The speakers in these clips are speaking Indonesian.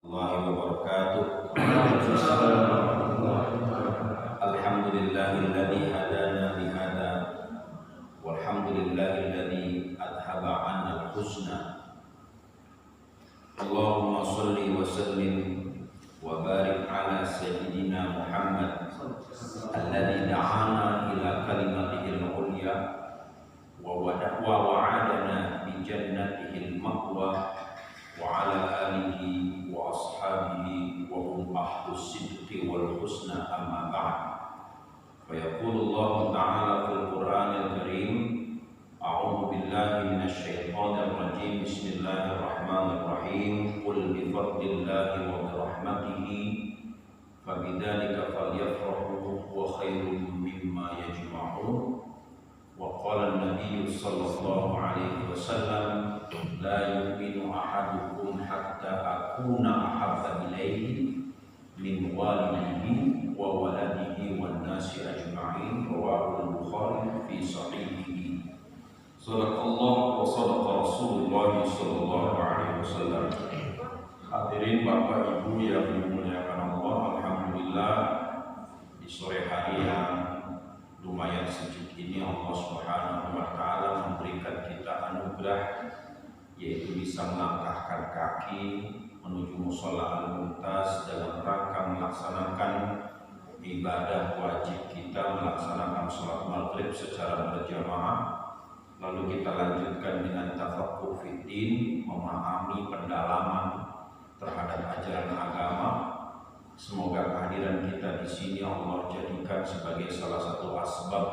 wabarakatuh. Alhamdulillahilladzi hadana lihada walhamdulillahilladzi adhaba 'anna al-husna. Allahumma shalli wa sallim wa barik ala sayyidina Muhammad alladzi da'ana ila kalimatihil ulya wa wa'adana bi jannatihil ma'wa wa ala alihi wa ashabihi wa hum ahlus sidqi wal husna amma ba'd. Fa yaqulu Allah ta'ala fil Qur'anil Karim, a'udzu billahi minasy syaithanir rajim, bismillahir rahmanir rahim, qul bi fadlillahi wa bi rahmatihi fabidzalika falyafrahu wa khairum mimma yajma'un. Wa qala an-nabiy sallallahu alaihi wasallam, la yu'minu ahadukum hatta akuna ahabba ilayhi min walidihi wa waladihi wan nasi ajma'in. Rawahu al-Bukhari fi sahihihi. Sadaqallahu wa sadaqa Rasulullah sallallahu alaihi wasallam. Hadirin Bapak Ibu yang dimuliakan Allah, alhamdulillah di sore hari yang lumayan sejuk ini Allah Subhanahu wa taala memberikan kita anugerah, yaitu bisa melangkahkan kaki menuju mushola Al-Mumtaz dalam rangka melaksanakan ibadah wajib kita, melaksanakan sholat maghrib secara berjamaah. Lalu kita lanjutkan dengan tafaqquh fiddin, memahami pendalaman terhadap ajaran agama. Semoga kehadiran kita di sini Allah jadikan sebagai salah satu asbab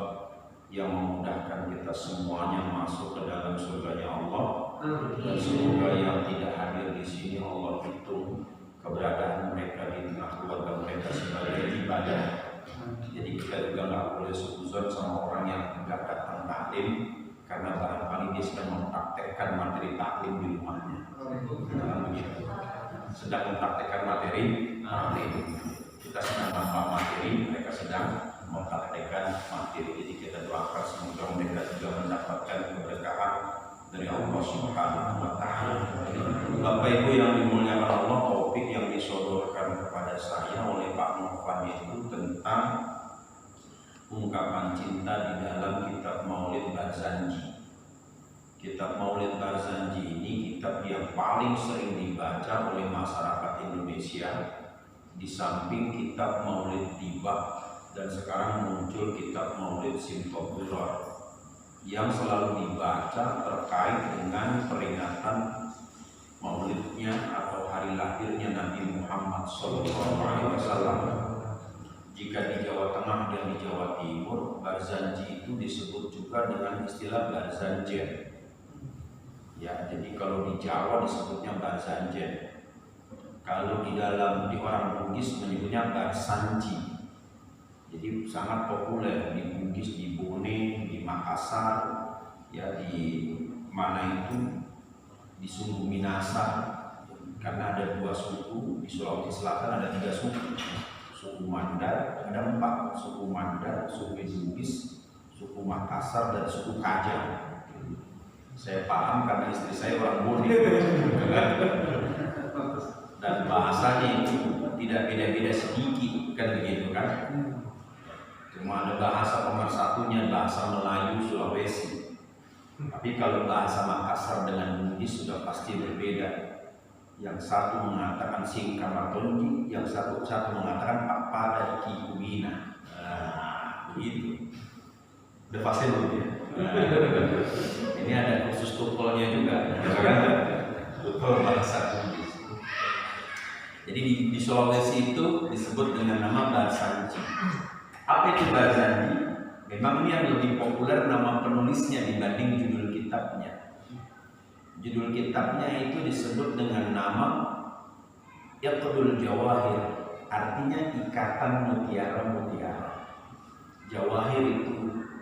yang memudahkan kita semuanya masuk ke dalam surganya Allah. Dan semoga yang tidak hadir di sini Allah hitung keberadaan mereka di tengah keluarga mereka sebagai ibadah. Jadi kita juga nggak boleh suzon sama orang yang nggak datang taklim, karena barangkali dia sedang mempraktekkan materi taklim di rumahnya. Jangan begitu. Sedang mempraktekkan materi taklim, kita sedang tanpa materi, mereka sedang mempraktekkan materi. Jadi kita doakan semoga mereka juga mendapatkan keberkahan dari Allah Subhanahu wa taala. Bapak Ibu yang dimuliakan Allah, topik yang disodorkan kepada saya oleh Pak Novan itu tentang ungkapan cinta di dalam kitab Maulid Barzanji. Kitab Maulid Barzanji ini kitab yang paling sering dibaca oleh masyarakat Indonesia, di samping kitab Maulid Tiba, dan sekarang muncul kitab Maulid Simtobulor yang selalu dibaca terkait dengan peringatan maulidnya atau hari lahirnya Nabi Muhammad SAW. Jika di Jawa Tengah dan di Jawa Timur, Barzanji itu disebut juga dengan istilah Barzanjen. Ya, jadi kalau di Jawa disebutnya Barzanjen. Kalau di orang Bugis menyebutnya Barsanji. Jadi sangat populer di Bugis, di Bone, di Makassar, ya di mana itu, di Sumbu Minasa. Karena ada 2 suku, di Sulawesi Selatan ada 3 suku. Suku Mandar, ada 4, suku Mandar, suku Bugis, suku Makassar, dan suku Kajang. Saya paham karena istri saya orang Bone. Dan bahasanya itu tidak beda-beda sedikit, kan begitu kan? Cuma ada bahasa nomor satunya bahasa Melayu Sulawesi. Tapi kalau bahasa Makassar dengan Bugis sudah pasti berbeda. Yang satu mengatakan Singkamatonji, yang satu mengatakan Papada Kikuina. Begitu. Udah pasti belum ya? Ini ada khusus tukulnya juga. Tukul bahasa Bugis. Jadi di Sulawesi itu disebut dengan nama Barzanji. Apa itu Barzanji? Memang ini yang lebih populer nama penulisnya dibanding judul kitabnya. Judul kitabnya itu disebut dengan nama Iqdul Jawahir, artinya ikatan mutiara-mutiara. Jawahir itu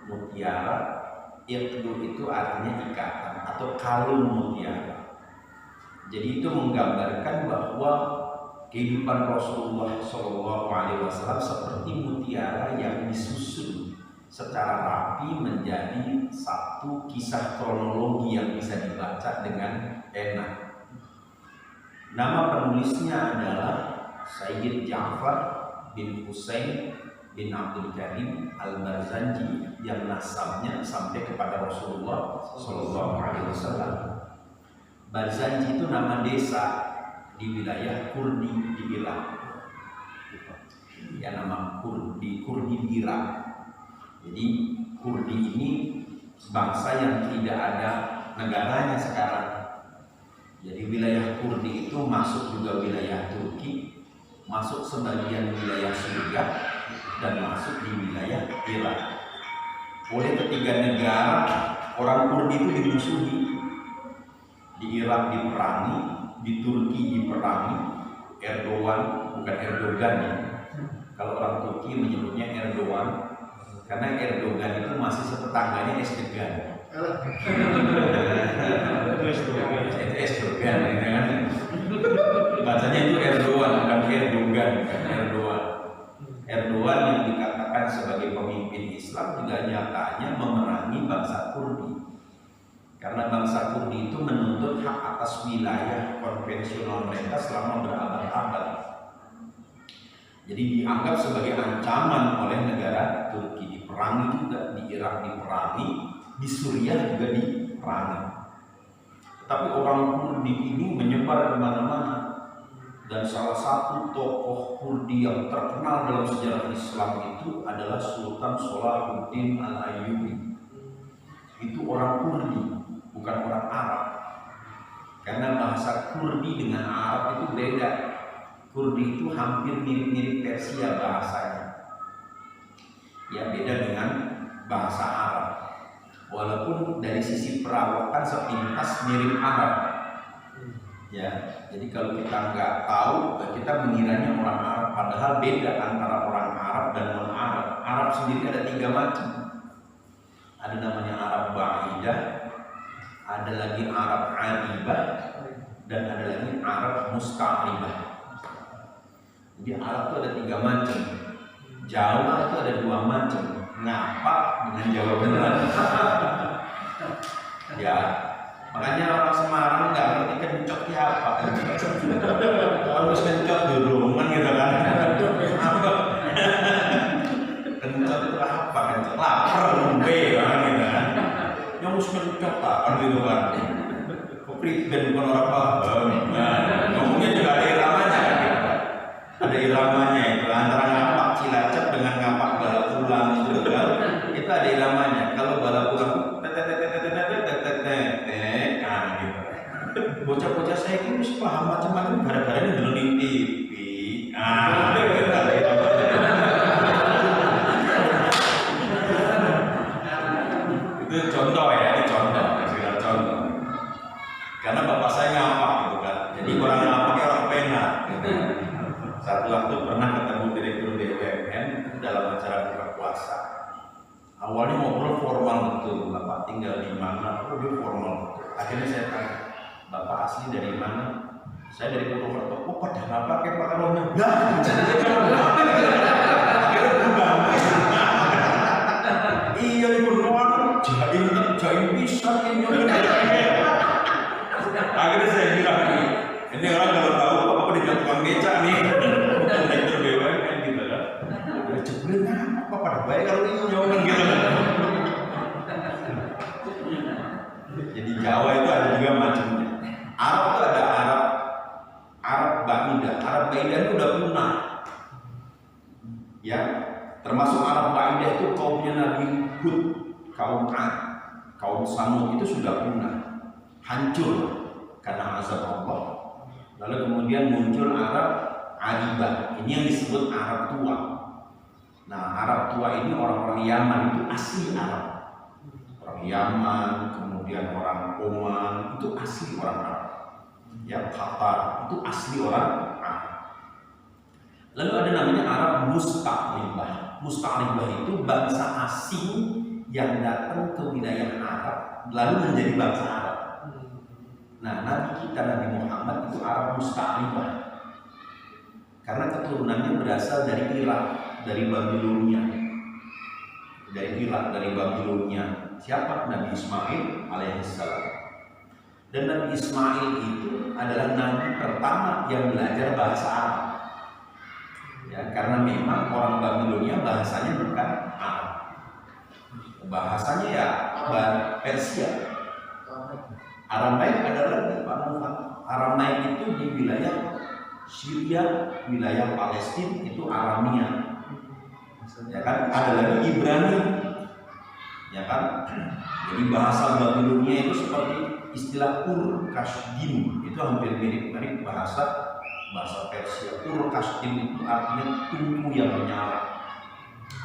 mutiara, Iqdul itu artinya ikatan atau kalung mutiara. Jadi itu menggambarkan bahwa kehidupan Rasulullah SAW seperti mutiara yang disusun secara rapi menjadi satu kisah kronologi yang bisa dibaca dengan enak. Nama penulisnya adalah Sayyid Ja'far bin Husain bin Abdul Karim Al-Barzanji yang nasabnya sampai kepada Rasulullah Shallallahu Alaihi Wasallam. Barzanji itu nama desa di wilayah Kurdi di Irak. Ya, nama Kurdi di Irak. Jadi Kurdi ini bangsa yang tidak ada negaranya sekarang. Jadi wilayah Kurdi itu masuk juga wilayah Turki, masuk sebagian wilayah Suriah, dan masuk di wilayah Irak. Oleh ketiga negara, orang Kurdi itu dimusuhi. Di Irak diperangi, di Turki diperangi. Erdogan, bukan Erdogan ya. Kalau orang Turki menyebutnya Erdogan, karena Erdogan itu masih setetangganya Erdogan. Erdogan, kan? Bacanya itu Erdogan, bukan Erdogan, Erdogan yang dikatakan sebagai pemimpin Islam juga nyatanya memerangi bangsa Kurdi. Karena bangsa Kurdi itu menuntut hak atas wilayah konvensional mereka selama berabad-abad. Jadi dianggap sebagai ancaman oleh negara Turki. Diperangi juga, di Irak diperangi, di Suriah juga diperangi. Tetapi orang Kurdi ini menyebar kemana-mana. Dan salah satu tokoh Kurdi yang terkenal dalam sejarah Islam itu adalah Sultan Salahuddin Al-Ayyubi. Itu orang Kurdi, bukan orang Arab. Karena bahasa Kurdi dengan Arab itu beda. Kurdi itu hampir mirip-mirip Persia bahasanya. Ya, beda dengan bahasa Arab. Walaupun dari sisi perawakan sepintas mirip Arab. Ya, jadi kalau kita nggak tahu, kita mengiranya orang Arab, padahal beda antara orang Arab dan non-Arab. Arab sendiri ada 3 macam. Ada namanya Arab Ba'idah, ada lagi Arab Aribah, dan ada lagi Arab Musta'ribah. Jadi Arab itu ada 3 macam. Jawa itu ada 2 macam. Ngapa dengan Jawa beneran? Ya, makanya orang Semarang nggak ngerti kencok ya apa. Harus kencok dulu, kan gitu kan? Kencok itu apa? Kencok lapar, ngombe, kan gitu kan? Yang harus kencok kan gitu kan? Kepriben bukan orang paham. Nah, ngomongnya juga ada iramanya, kan? Ada iramanya itu antara ngapak Cilacap dengan ngapak Balapulang itu kan? Itu ada iramanya. Kalau Balapulang bocah-bocah saya itu bisa paham macam-macam gara-gara ini dulu di TV. Itu contoh ya, ini contoh, sekedar contoh. Karena bapak saya ngapak gitu kan, jadi orang ngapaknya orang pena. Gitu. Satu waktu pernah ketemu direktur BUMN dalam acara buka puasa. Awalnya ngobrol formal betul, bapak tinggal di mana? Oh, dia formal betul. Akhirnya saya tanya, bapak asli dari mana? Saya dari Purwokerto. Oh, pada nggak pakai rohnya. Iya di Purwokerto. Jaim bisa ini. Akhirnya saya bilang, ini orang kalau tahu apa di tukang becak nih. Direktur BUMN gitu kan. Jebretnya apa pada baik kalau ini jawaban gitu. Jadi Jawa itu ada juga macamnya. Arab itu ada Arab Ba'idah. Arab Ba'idah itu udah punah. Ya, termasuk Arab Ba'idah itu kaumnya Nabi Hud, kaum Ad, kaum Samud itu sudah punah, hancur karena azab Allah. Lalu kemudian muncul Arab Aribah. Ini yang disebut Arab tua. Nah, Arab tua ini orang-orang Yaman itu asli Arab. Orang Yaman, kemudian orang Oman itu asli orang Arab. Ya, Qatar itu asli orang Arab. Lalu ada namanya Arab Musta'ribah. Musta'ribah itu bangsa asing yang datang ke wilayah Arab lalu menjadi bangsa Arab. Nah, Nabi kita Nabi Muhammad itu Arab Musta'ribah. Karena keturunannya berasal dari Irak, dari Babilonia. Dari Irak, dari Babilonia. Siapa? Nabi Ismail alaihissalam. Dan Nabi Ismail itu adalah nabi pertama yang belajar bahasa Arab. Ya, karena memang orang Babilonia bahasanya bukan Arab. Bahasanya ya Persia. Aramaik adalah Aramaik itu di wilayah Syria, wilayah Palestina itu Aramia. Ya kan, ada lagi Ibrani. Ya kan? Jadi bahasa Babilonia itu seperti istilah Ur-Kasdim, itu hampir mirip-mirip bahasa Persia. Ur-Kasdim itu artinya tungku yang menyala.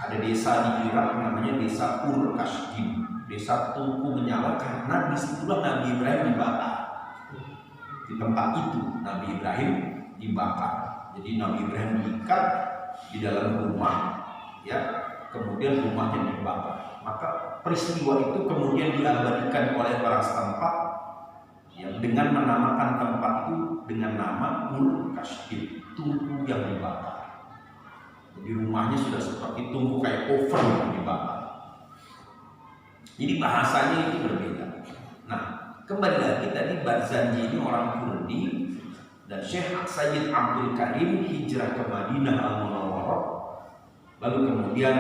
Ada desa di Irak namanya desa Ur-Kasdim, desa tungku menyala, karena disitulah Nabi Ibrahim dibakar. Di tempat itu Nabi Ibrahim dibakar. Jadi Nabi Ibrahim diikat di dalam rumah, ya, kemudian rumahnya dibakar. Maka peristiwa itu kemudian diabadikan oleh orang setempat, ya, dengan menamakan tempat itu dengan nama Ur-Kasdim, tungku yang dibakar. Jadi rumahnya sudah seperti tungku kayak oven yang dibakar. Jadi bahasanya itu berbeda. Nah, kembali lagi tadi Barzanji ini orang Kurdi, dan Syekh Sayyid Abdul Karim hijrah ke Madinah Al-Munawwarah. Lalu kemudian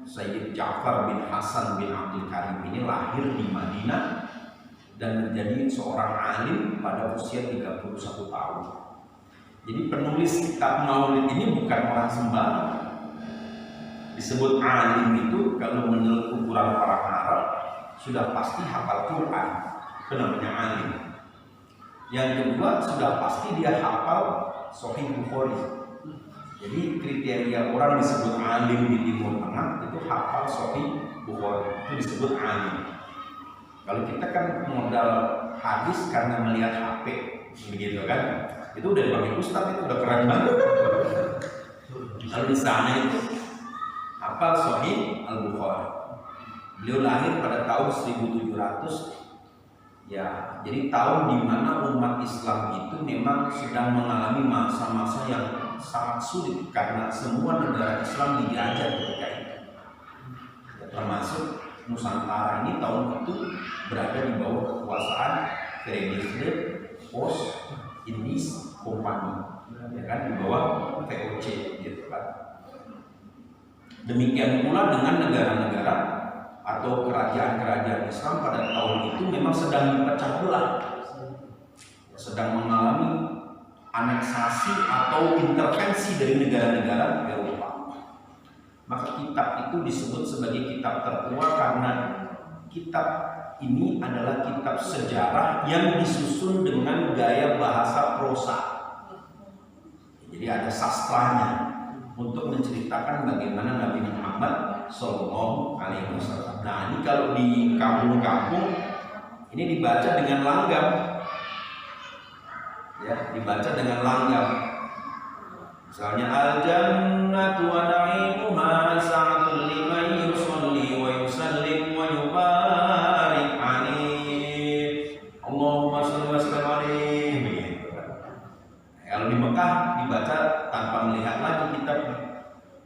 Sayyid Ja'far bin Hasan bin Abdul Karim ini lahir di Madinah dan menjadi seorang alim pada usia 31 tahun. Jadi penulis kitab Maulid ini bukan orang sembarang. Disebut alim itu kalau menurut ukuran orang Arab sudah pasti hafal Quran, itu namanya alim. Yang kedua sudah pasti dia hafal Sahih Bukhari. Jadi kriteria orang disebut alim di Timur Tengah itu hafal Sahih Bukhari, itu disebut alim. Kalau kita kan modal hadis karena melihat HP, begitu kan? Itu udah dipanggil Ustaz, itu udah keren banget. Kalau di sana itu hafal Sahih Al-Bukhari. Beliau lahir pada tahun 1700. Ya, jadi tahun di mana umat Islam itu memang sedang mengalami masa-masa yang sangat sulit karena semua negara Islam dijajah ketika itu. Ya, termasuk Nusantara ini tahun itu berada di bawah kekuasaan Frederick Indies Company, ya kan, di bawah VOC, gitu kan. Demikian pula dengan negara-negara atau kerajaan-kerajaan Islam pada tahun itu memang sedang dipecah belah, sedang mengalami aneksasi atau intervensi dari negara-negara Eropa. Maka kitab itu disebut sebagai kitab tertua karena kitab ini adalah kitab sejarah yang disusun dengan gaya bahasa prosa. Jadi ada sastranya untuk menceritakan bagaimana Nabi Muhammad Sallallahu Alaihi Wasallam. Nah, ini kalau di kampung-kampung ini dibaca dengan langgam, ya, dibaca dengan langgam. Misalnya al-jannatu wa na'imuha sa'atul liman yusalli wa yusallim wa yubarik alaihi. Allahumma shalli wa sallim alaihi. Kalau di Mekah dibaca tanpa melihat lagi kitabnya.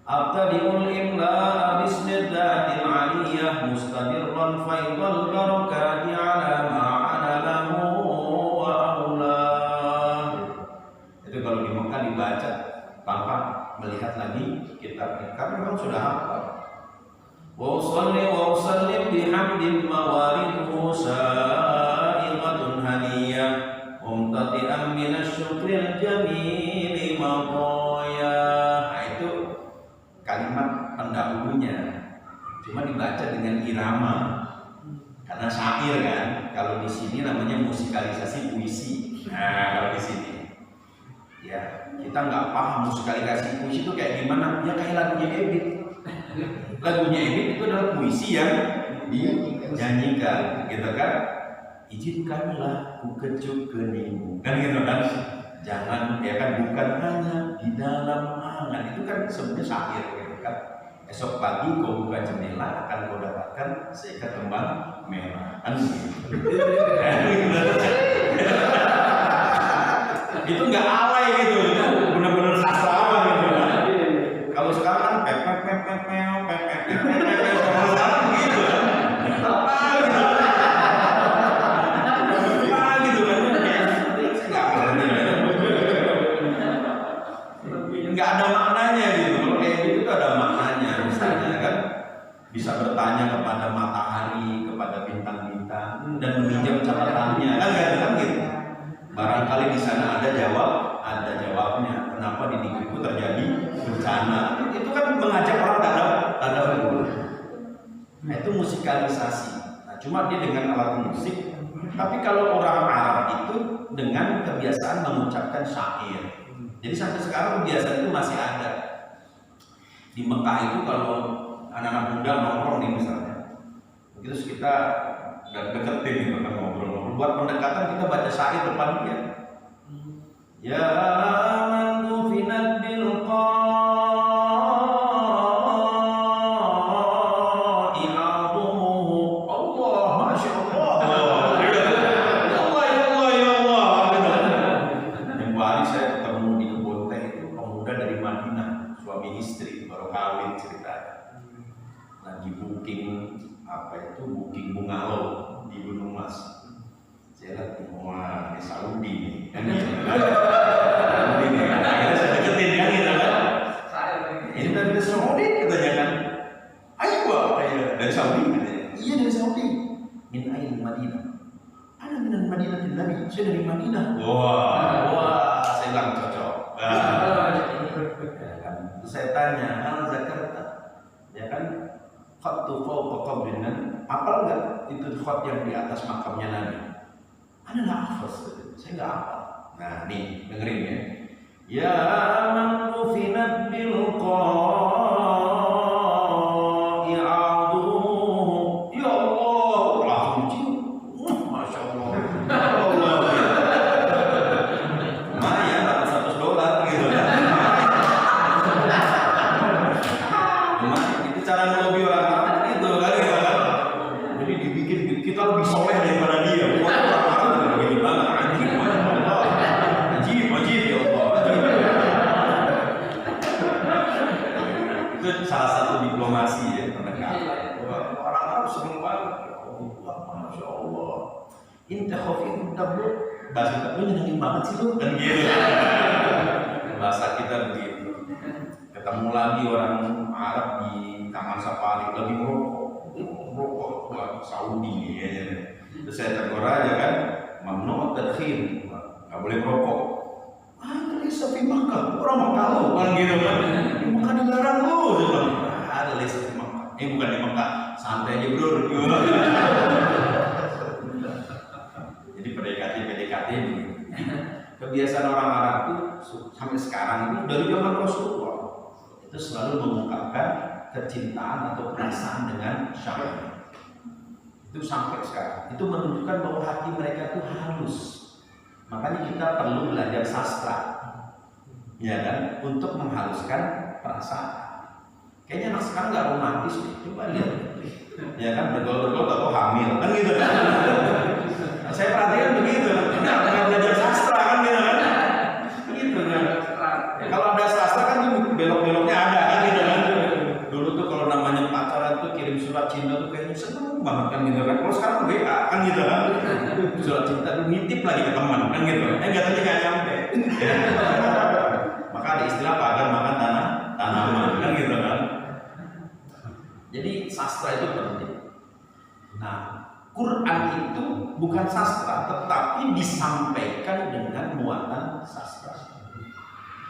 Abtadi'ul imla bisnidatil aliyah mustadirran faidal barakati ala ma'ana lahu wa awlah. Itu kalau di Mekah dibaca tanpa melihat lagi kitabnya, karena memang sudah hafal. Wa usalli wa usallim bihamdin mawariduhu sa'iqatun haniyah mumtati'an minasyukril jamili maqaya. Nah, itu kalimat pendahulunya, cuma dibaca dengan irama karena syair kan. Kalau di sini namanya musikalisasi puisi. Nah, kalau di sini ya kita nggak paham musikalisasi puisi itu kayak gimana, ya kayak lagunya Ebit. Lagunya Ebit itu adalah puisi yang dinyanyikan, gitu kan. Izinkanlah ku kecup keningmu, kan gitu kan. Jangan, ya kan, bukan hanya di dalam angan, itu kan sebenarnya syair, gitu kan. Esok pagi kau buka jendela akan kau dapatkan seikat kembang merah, kan gitu. Itu nggak alay gitu, itu benar-benar sastrawan gitu kan. Kalau sekarang kan pepet kalau sekarang gitu kan. Apa gitu kan, nggak bisa bertanya kepada matahari, kepada bintang-bintang, dan meminjam catatannya, kan gitu. Barangkali di sana ada jawabnya. Kenapa di negeriku terjadi bencana? Itu kan mengajak orang tadabur. Nah, itu musikalisasi. Nah, cuma dia dengan alat musik. Tapi kalau orang Arab itu dengan kebiasaan mengucapkan syair. Jadi sampai sekarang kebiasaan itu masih ada. Di Mekah itu kalau anak-anak muda nongkrong nih misalnya, begitu kita deketin gitu kan ngobrol-ngobrol, buat pendekatan kita baca syair depan dia. Ya man tufinat bil booking bungalow di Gunung Mas. Saya lihat wah di Saudi kan gitu. Ini akhirnya saya deketin kan gitu kan. Ini dari Saudi katanya kan. Ayo dari Saudi katanya. Iya dari Saudi. Min ain Madinah. Ana min Madinah bin Nabi. Saya dari Madinah. Wah, saya bilang cocok. Saya tanya, hal Jakarta, ya kan? Khatu fawqa qabrinan, apal enggak itu khat yang di atas makamnya Nabi? Ana enggak hafal, saya enggak hafal. Nah, nih dengerin ya. Ya man ufinat bil qai'adu. Ya Allah, langsung cium. Masya Allah. Allah. Lumayan dapat $100 gitu kan. Lumayan, itu cara ngelobi orang. Kita lebih soleh daripada dia. Wah, orang begini banget. Ajib, masya Allah. Ajib ya Allah. Itu salah satu diplomasi ya pendekatan. Orang Arab seneng banget. Allah, masya Allah. Inta khafifud dabbur. Bahasa kita lu nyenengin banget sih lu kan gitu. Bahasa kita begitu. Ketemu lagi orang Arab di Taman Safari lagi merokok buat Saudi ya. Terus saya tegur aja kan, mamnu tadkhir, nggak boleh merokok. Ada lisa fi Makkah, orang Makkah lu kan gitu kan. Di Makkah dilarang lu, ada lisa fi Makkah. Ini bukan di Makkah, santai aja bro. Jadi PDKT ini. Kebiasaan orang Arab itu sampai sekarang itu dari zaman Rasulullah itu selalu mengungkapkan kecintaan atau perasaan dengan syair. Itu sampai sekarang. Itu menunjukkan bahwa hati mereka itu halus. Makanya kita perlu belajar sastra, ya kan, untuk menghaluskan perasaan. Kayaknya anak sekarang nggak romantis nih. Coba lihat, ya kan, bergol-bergol atau hamil, kan gitu kan? Saya perhatikan begitu. Nggak belajar sastra kan gitu kan? Gitu kan? Ya, kalau ada sastra kan belok-beloknya ada kan gitu kan? Dulu tuh kalau namanya pacaran tuh kirim surat cinta tuh kayaknya seneng banget kan gitu kan. Kalau sekarang WA kan gitu kan. Surat cinta tuh nitip lagi ke teman kan gitu. Katanya nggak nyampe. Maka ada istilah pagar makan tanaman kan gitu kan. Jadi sastra itu penting. Nah, Quran itu bukan sastra tetapi disampaikan dengan muatan sastra.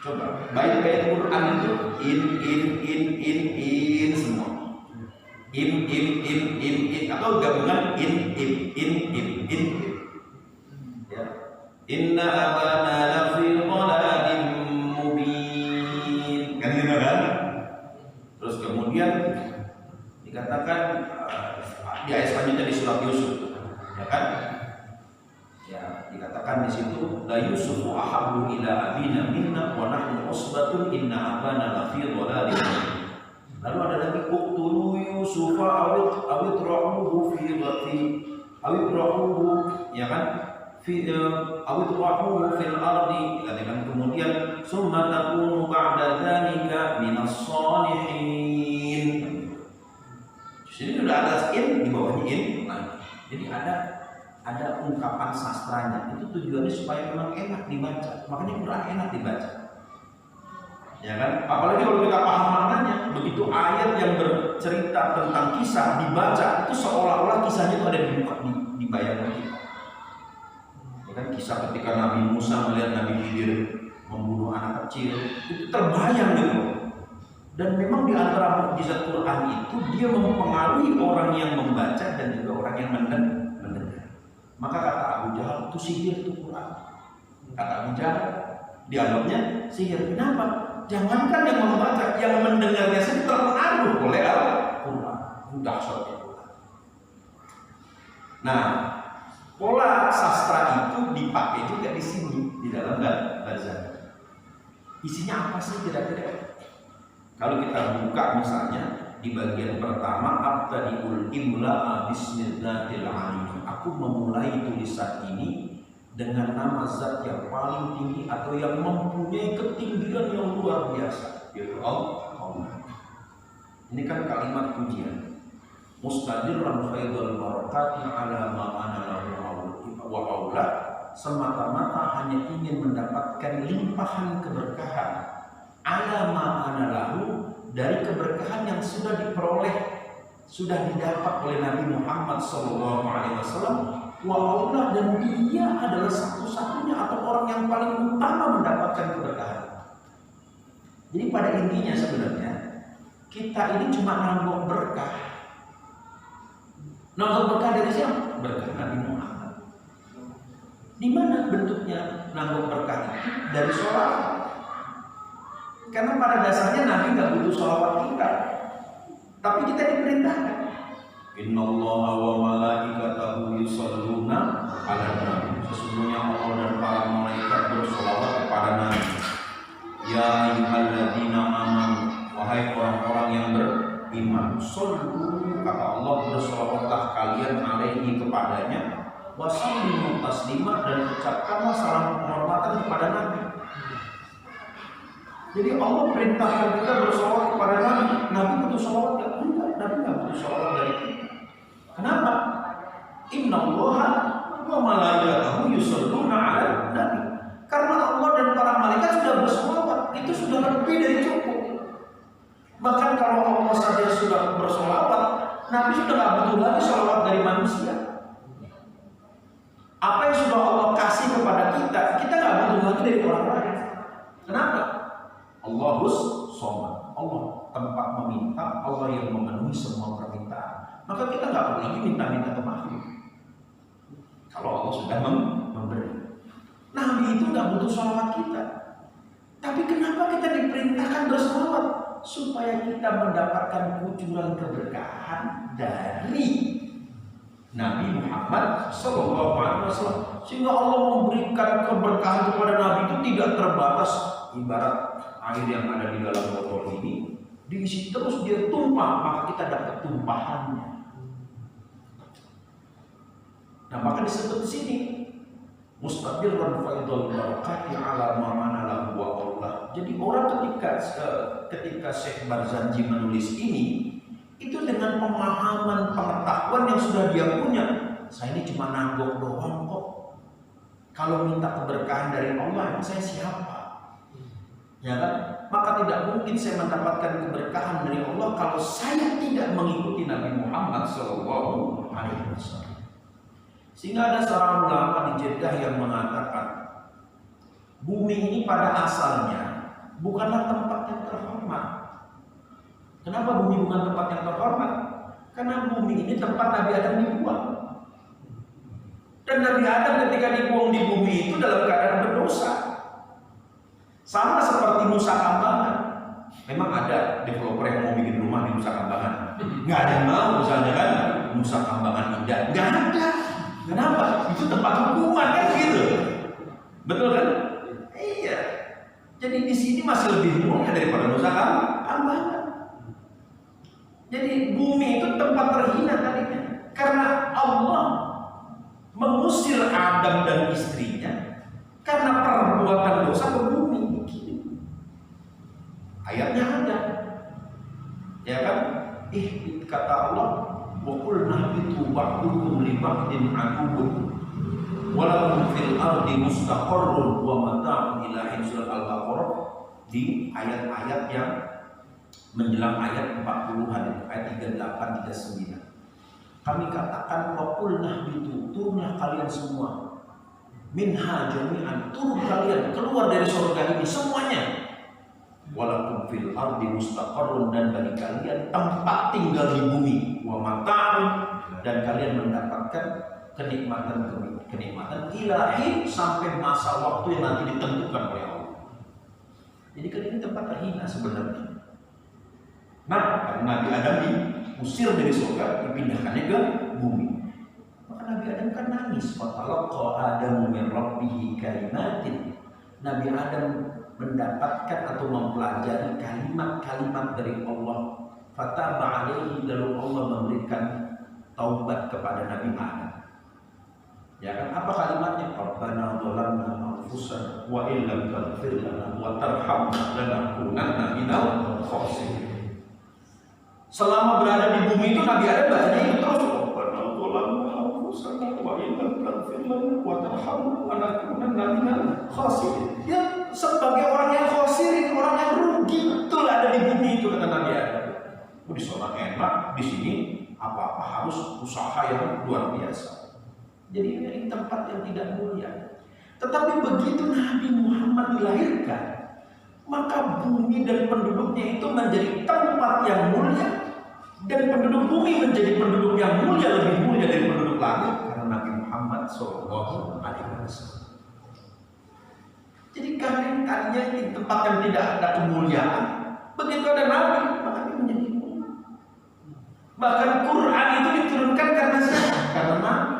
Coba bait-bait Quran itu in semua. In atau gabungan in. Ya. Inna abana lafi dhalalin mubin. Kan gitu kan? Terus kemudian dikatakan di ayat selanjutnya di surat Yusuf, ya kan? Ya, dikatakan di situ la Yusufu ahabbu ila abina minna wa nahnu usbatun inna abana lafi dhalalin. Lalu ada lagi uqtulu Yusufa awitrahuhu fi ghati awitrahuhu, ya kan? Fi awitrahuhu fil ardi. Dikatakan kemudian summa takunu ba'da dzalika minas shalihin. Jadi sudah ada in, di bawahnya in. Nah, jadi ada ungkapan sastranya. Itu tujuannya supaya memang enak dibaca. Makanya Quran enak dibaca. Ya kan? Apalagi kalau kita paham maknanya, begitu ayat yang bercerita tentang kisah dibaca, itu seolah-olah kisahnya itu ada di bayangan kita. Ya kan? Kisah ketika Nabi Musa melihat Nabi Khidir membunuh anak kecil, itu terbayang gitu. Dan memang di antara mukjizat Quran itu dia mempengaruhi orang yang membaca dan juga orang yang mendengar. Maka kata Abu Jahal itu sihir itu Quran. Kata Abu Jahal dialognya sihir. Kenapa? Jangankan yang membaca, yang mendengarnya sendiri terpengaruh oleh Al-Quran. Mudah soal Quran. Nah, pola sastra itu dipakai juga di sini di dalam Ghazali. Isinya apa sih kira-kira? Kalau kita buka misalnya di bagian pertama abtadiul imla'a bismillahirrahmanirrahim. Aku memulai tulisan ini dengan nama zat yang paling tinggi atau yang mempunyai ketinggian yang luar biasa, yaitu Allah. Ini kan kalimat pujian. Mustadirran faidul barakati ala ma ana lahu wa aula, semata-mata hanya ingin mendapatkan limpahan keberkahan ala ma ana lahu, dari keberkahan yang sudah diperoleh, sudah didapat oleh Nabi Muhammad SAW. Wa Allah, dan dia adalah satu-satunya atau orang yang paling utama mendapatkan keberkahan. Jadi pada intinya sebenarnya kita ini cuma nanggok berkah. Nanggok berkah dari siapa? Berkah Nabi Muhammad. Di mana bentuknya nanggok berkah itu? Dari sholat. Karena pada dasarnya Nabi nggak butuh sholawat kita, tapi kita diperintahkan. Innallaha wa malaikatahu yusholluna 'alan nabi. Sesungguhnya Allah dan para malaikat bersolawat kepada Nabi. Ya ayyuhalladzina amanu, wahai orang-orang yang beriman, shollu, kata Allah, bersolawatlah kalian alaihi kepadanya, wa sallimu taslima, dan ucapkanlah salam penghormatan kepada Nabi. Jadi Allah perintahkan kita bersolawat kepada Nabi. Nabi butuh solawat nggak? Enggak, Nabi nggak butuh solawat dari kita. Kenapa? Innallaha wa malaikatahu yusholluna 'alan nabi. Karena Allah dan para malaikat sudah bersolawat, itu sudah lebih dari cukup. Bahkan kalau Allah saja sudah bersolawat, Nabi sudah nggak butuh lagi solawat dari manusia. Apa yang sudah Allah kasih kepada kita, kita nggak butuh lagi dari orang lain. Kenapa? Allahus Shomad, Allah tempat meminta, Allah yang memenuhi semua permintaan. Maka kita nggak perlu lagi minta-minta ke makhluk. Kalau Allah sudah memberi. Nabi itu nggak butuh sholawat kita. Tapi kenapa kita diperintahkan bersolawat? Supaya kita mendapatkan kucuran keberkahan dari Nabi Muhammad SAW. Sehingga Allah memberikan keberkahan kepada Nabi itu tidak terbatas. Ibarat air yang ada di dalam botol ini diisi terus, dia tumpah, maka kita dapat tumpahannya. Nah, maka disebut di sini mustadirran faidul barakati ala ma mana lahu wa Allah. Jadi orang ketika Syekh Barzanji menulis ini, itu dengan pemahaman pengetahuan yang sudah dia punya. Saya ini cuma nanggok doang kok. Kalau minta keberkahan dari Allah, saya siapa? Ya kan? Maka tidak mungkin saya mendapatkan keberkahan dari Allah kalau saya tidak mengikuti Nabi Muhammad SAW. Sehingga ada seorang ulama di Jeddah yang mengatakan, bumi ini pada asalnya bukanlah tempat yang terhormat. Kenapa bumi bukan tempat yang terhormat? Karena bumi ini tempat Nabi Adam dibuang. Dan Nabi Adam ketika dibuang di bumi itu dalam keadaan berdosa. Sama seperti Nusa Kambangan. Memang ada developer yang mau bikin rumah di Nusa Kambangan. Nggak ada yang mau, misalnya kan Nusa Kambangan indah. Nggak ada. Kenapa? Itu tempat hukuman kan gitu. Betul kan? Iya. Jadi di sini masih lebih mulia daripada Nusa Kambangan. Jadi bumi itu tempat terhina tadinya. Karena Allah mengusir Adam dan istrinya karena perbuatan dosa ke bumi. Ayatnya ada, ya kan? Kata Allah, wa qulna bitu ba'dukum li ba'din aduwwun wa lakum fil ardi mustaqarrun wa mata'un ila hin. Surat Al-Baqarah di ayat-ayat yang menjelang ayat 40-an, ayat 38, 39. Kami katakan wa qulna bitu, turunlah kalian semua. Minha jami'an, turun kalian keluar dari surga ini semuanya. Walakum fil ardi mustaqarrun, dan bagi kalian tempat tinggal di bumi, wa mata'un, dan kalian mendapatkan kenikmatan ilahi sampai masa waktu yang nanti ditentukan oleh Allah. Jadi kan ini tempat terhina sebenarnya. Nah, Nabi Adam diusir dari surga, dipindahkannya ke bumi. Maka Nabi Adam kan nangis. Fatalaqa Adamu min Rabbih kalimatin. Nabi Adam mendapatkan atau mempelajari kalimat-kalimat dari Allah. Fataba alaihi, lalu Allah memberikan taubat kepada Nabi Adam. Ya kan, apa kalimatnya? Rabbana dhalamna anfusana wa illam taghfir lana wa tarhamna lanakunanna minal khasirin. Selama berada di bumi itu Nabi Adam bacanya itu terus. Rabbana dhalamna anfusana wa illam taghfir lana wa tarhamna lanakunanna minal khasirin. Ya, sebagai orang yang khasirin, orang yang rugi betul ada di bumi itu, kata Nabi Adam. Di sana enak, di sini apa-apa harus usaha yang luar biasa. Jadi ini tempat yang tidak mulia. Tetapi begitu Nabi Muhammad dilahirkan, maka bumi dan penduduknya itu menjadi tempat yang mulia, dan penduduk bumi menjadi penduduk yang mulia, lebih mulia dari penduduk langit, karena Nabi Muhammad SAW. Jadi tadinya di tempat yang tidak ada kemuliaan, begitu ada Nabi, maka dia menjadi mulia. Bahkan Quran itu diturunkan karena siapa? Karena Nabi.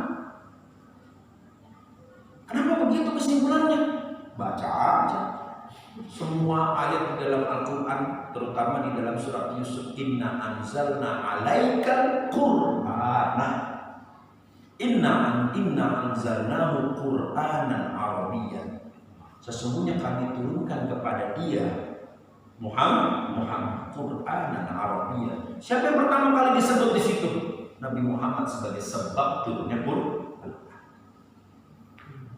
Kenapa begitu kesimpulannya? Baca aja semua ayat di dalam Al-Quran, terutama di dalam surat Yusuf. Inna anzalna alaikal Qur'ana, inna anzalnahu Qur'anan Arabiyyan. Sesungguhnya kami turunkan kepada dia Muhammad Qur'anan Arabiyyan. Siapa yang pertama kali disebut di situ? Nabi Muhammad sebagai sebab turunnya Qur'an.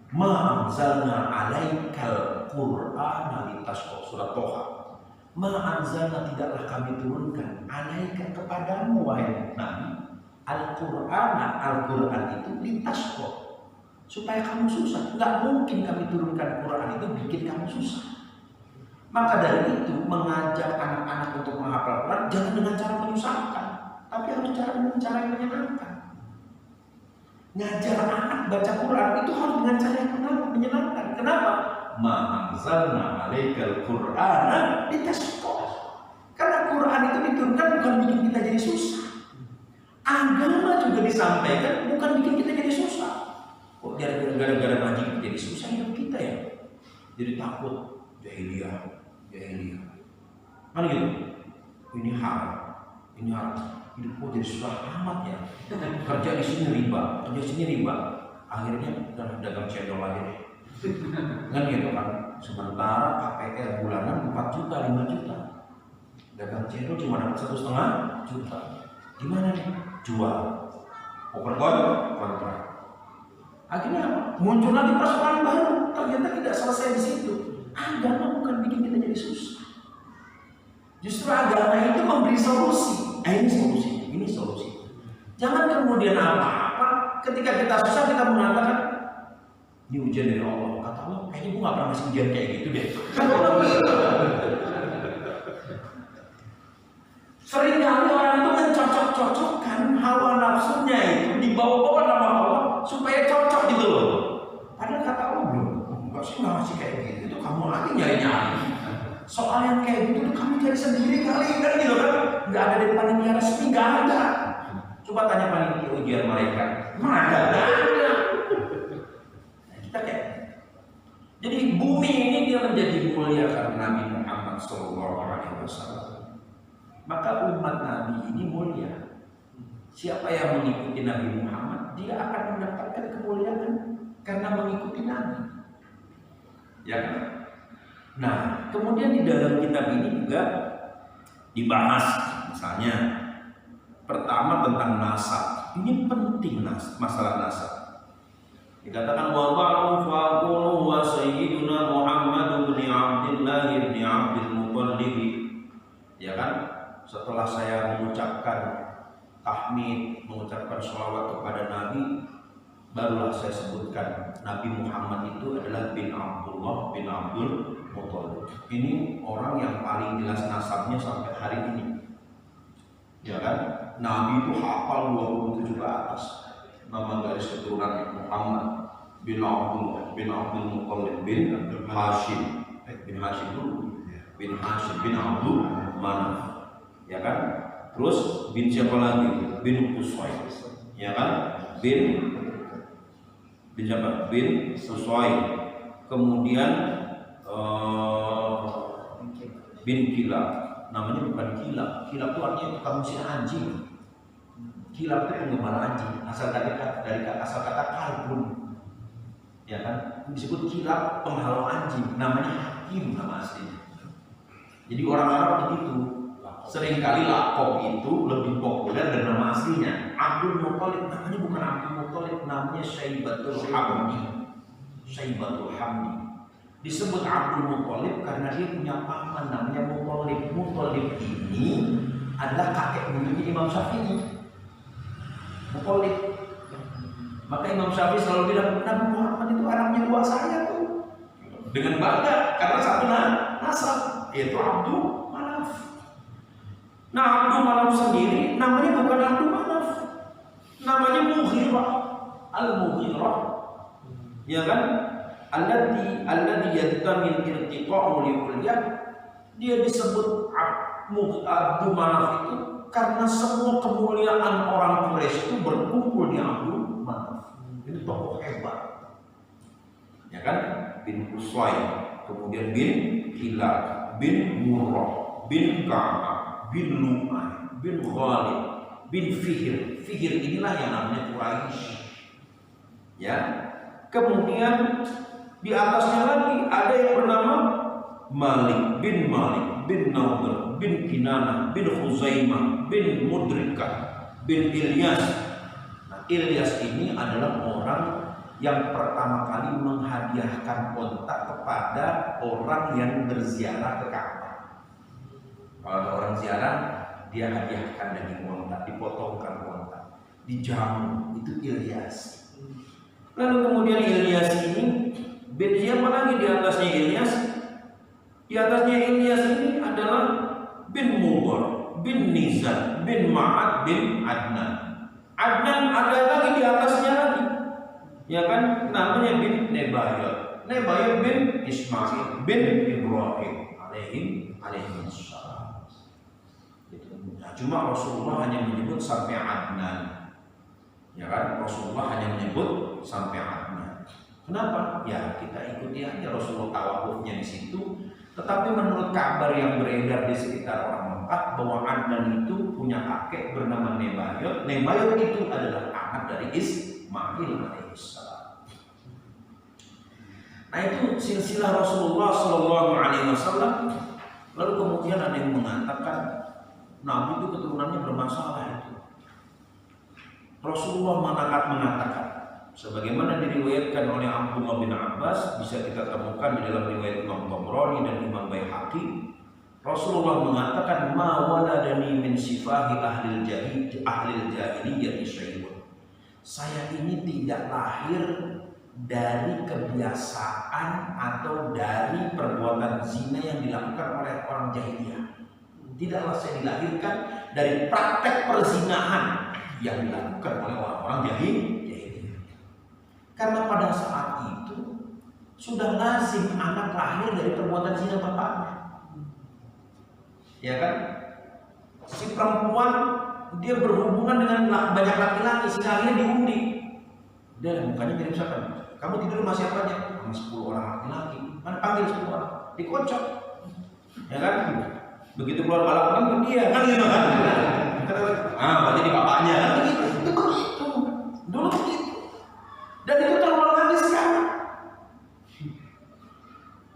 Ma anzalna alaikal Qur'ana litashqa, surat Toha. Ma anzalna, tidaklah kami turunkan, alaika, kepadamu wahai Nabi, Al-Qur'ana, Al-Quran itu litashqa, supaya kamu susah. Enggak mungkin kami turunkan Quran itu bikin kamu susah. Maka dari itu mengajak anak-anak untuk menghafal Quran jangan dengan cara menyusahkan, tapi harus dengan cara yang menyenangkan. Ngajar anak baca Quran itu harus dengan cara yang menyenangkan. Kenapa? Ma anzalna alaikal Qur'ana litashqa. Karena Quran itu diturunkan bukan bikin kita jadi susah. Agama juga disampaikan bukan bikin kita jadi susah. Kok gara-gara ngaji jadi susah hidup kita ya? Jadi takut jahiliyah. Mana gitu? Ini haram. Hidupku jadi susah amat ya. Kerja di sini riba, akhirnya udah dagang cendol aja deh. Kan gitu kan. Sementara KPR bulanan 4 juta, 5 juta. Dagang cendol cuma dapat 1,5 juta. Gimana nih? Jual. Open kontrak. Akhirnya apa? Muncul lagi persoalan baru. Ternyata tidak selesai di situ. Agama bukan bikin kita jadi susah. Justru agama itu memberi solusi. Ini solusi. Jangan kemudian apa-apa ketika kita susah kita mengatakan ini ujian dari Allah. Kata Allah, kayaknya gue gak pernah ngasih ujian kayak gitu deh. Seringkali orang itu mencocok-cocokkan hawa nafsunya itu dibawa-bawa nama Allah supaya cocok gitu loh. Padahal kata Allah belum. Enggak sih, gak ngasih kayak gitu. Itu kamu lagi nyari-nyari. Soal yang kayak gitu tuh kamu cari sendiri kali, kan gitu kan? Nggak ada dari panitia resmi, nggak ada. Coba tanya panitia ujian mereka, mana ada? Nah, kita kayak, jadi bumi ini dia menjadi mulia karena Nabi Muhammad SAW. Maka umat Nabi ini mulia. Siapa yang mengikuti Nabi Muhammad, dia akan mendapatkan kemuliaan karena mengikuti Nabi. Ya kan? Nah, kemudian di dalam kitab ini juga dibahas, misalnya pertama tentang nasab. Ini penting masalah nasab. Dikatakan wa ba'u faqulu wa sayyiduna Muhammad bin Abdullah bin Abdul setelah saya mengucapkan tahmid, mengucapkan sholawat kepada Nabi, barulah saya sebutkan Nabi Muhammad itu adalah bin Abdullah bin Abdul Muthalib. Ini orang yang paling jelas nasabnya sampai hari ini, ya kan? Nabi itu hafal 27 ke atas nama garis keturunan Muhammad bin Abdullah bin Abdul Muthalib bin Hashim bin Hashim dulu, bin Hashim bin Abdul Manaf, ya kan? Terus bin siapa lagi? Bin Qusay, ya kan? Bin siapa? Bin Qusay. Kemudian bin Kilab. Namanya bukan Kilab. Kilab itu artinya tukang mesin anjing. Kilab itu penggemar anjing. Asal dari kata kalbun, ya kan? Disebut Kilab penghalau anjing. Namanya Hakim nama aslinya. Jadi orang Arab begitu. Seringkali lakop itu lebih populer dari nama aslinya. Abdul Muthalib namanya bukan Abdul Muthalib, namanya Syaibatul Hamdi. Syaibatul Hamdi disebut Abdul Muthalib karena dia punya paman namanya Muthalib. Muthalib ini adalah kakek buyutnya Imam Syafi'i. Muthalib. Maka Imam Syafi'i selalu bilang Nabi Muhammad itu anaknya dua saya tuh, dengan bangga karena satu nasab, yaitu Abdul. Nah, Abdul Manaf sendiri namanya bukan Abdul Manaf, namanya Mughirah, Al-Mughirah, ya kan? Alladhi yadtamil irtiqa'u li'ulyah. Dia disebut Abdul Manaf itu karena semua kemuliaan orang Quraisy itu berkumpul di Abdul Manaf. Ini tokoh hebat, ya kan? Bin Qusay, kemudian bin Kilab, bin Murrah, bin Ka'ab, bin Lu'ay, bin Ghalib, bin Fihr. Fihr inilah yang namanya Quraisy. Ya. Kemudian di atasnya lagi ada yang bernama Malik, bin Nawdar, bin Kinanah, bin Khuzaimah, bin Mudrikah, bin Ilyas. Nah, Ilyas ini adalah orang yang pertama kali menghadiahkan onta kepada orang yang berziarah ke Ka'bah. Kalau ada orang ziarah, dia hadiahkan daging onta, dipotongkan onta, dijamu. Itu Ilyas. Lalu kemudian Ilyas ini, bin siapa lagi di atasnya Ilyas? Di atasnya Ilyas ini adalah bin Mudhar, bin Nizar, bin Ma'ad, bin Adnan. Adnan ada lagi di atasnya lagi, ya kan? Namanya bin Nebayot, Nebayot bin Ismail, bin Ibrahim, alaihi salam. Nah, cuma Rasulullah hanya menyebut sampai Adnan, ya kan? Rasulullah hanya menyebut sampai Adnan. Kenapa? Ya kita ikuti aja Rasulullah tawafnya di situ. Tetapi menurut kabar yang beredar di sekitar orang Mekah bahwa Adnan itu punya kakek bernama Nebayot. Nebayot itu adalah anak dari Ismail alaihissalam. Nah itu silsilah Rasulullah Shallallahu Alaihi Wasallam. Lalu kemudian ada yang mengatakan Nabi itu keturunannya bermasalah itu. Rasulullah mengatakan sebagaimana diriwayatkan oleh Abdullah bin Abbas, bisa kita temukan di dalam riwayat Imam Tabrani dan Imam Baihaqi. Rasulullah mengatakan ma waladani min sifahi ahlil jahiliyah syai'un. Saya ini tidak lahir dari kebiasaan atau dari perbuatan zina yang dilakukan oleh orang jahiliyah. Tidaklah saya dilahirkan dari praktek perzinahan yang dilakukan oleh orang-orang jahiliyah. Karena pada saat itu sudah lazim anak lahir dari perbuatan zina bapaknya. Ya kan? Si perempuan dia berhubungan dengan banyak laki-laki, sehingga akhirnya diundi. Dan mukanya mirip siapa? Kamu tidur sama siapanya? Sama 10 orang laki-laki. Mana panggil 10 orang? Dikocok. Ya kan? Begitu keluar balap kan dia kan gitu kan. Berarti di bapaknya kan begitu. Itu begitu. Dulu begitu. Dan itu terulang lagi sekarang.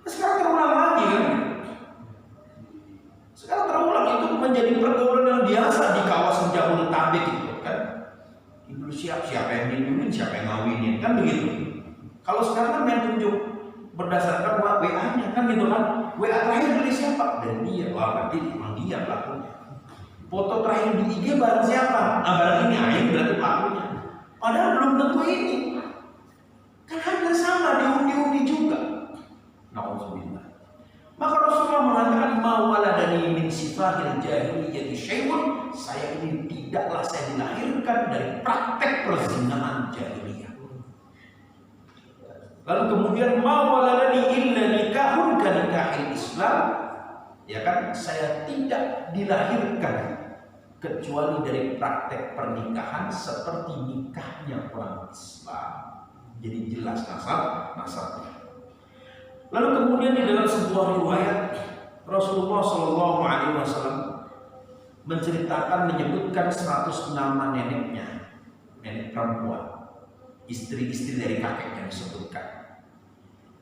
Sekarang terulang lagi kan. Sekarang terulang itu menjadi pergaulan yang biasa di kawasan Jabodetabek gitu kan. Dulu siapa yang dilindungi, siapa yang ngawinin kan begitu. Kalau sekarang kan main tunjuk berdasarkan WA-nya kan gitu kan. WA terakhir dari siapa? Dan dia, wah berarti memang dia pelakunya. Foto terakhir di IG bareng siapa? Bareng ini, ini berarti pelakunya. Padahal belum tentu ini. Kan hampir sama, diundi-undi juga. Nauzubillah. Maka Rasulullah mengatakan mawaladani min sifatil jahiliyyati syai'un, saya ini tidaklah saya dilahirkan dari praktek perzinahan jahiliyah. Lalu kemudian mawaladani illa nikahun kanikahil Islam, ya kan, saya tidak dilahirkan kecuali dari praktek pernikahan seperti nikahnya orang Islam. Jadi jelas nasabnya. Lalu kemudian di dalam sebuah riwayat Rasulullah SAW menyebutkan 100 nama neneknya, nenek perempuan, istri-istri dari kakeknya disebutkan.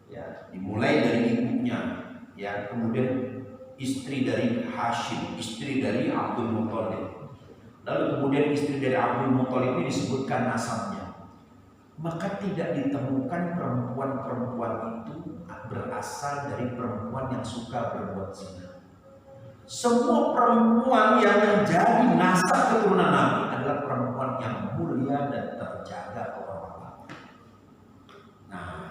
Ya, dimulai dari ibunya, ya, kemudian istri dari Hashim, istri dari Abdul Muthalib. Lalu kemudian istri dari Abdul Muthalib ini disebutkan nasabnya. Maka tidak ditemukan perempuan-perempuan itu berasal dari perempuan yang suka berbuat zina. Semua perempuan yang menjadi nasab keturunan Nabi adalah perempuan yang mulia dan terjaga kehormatan. Nah,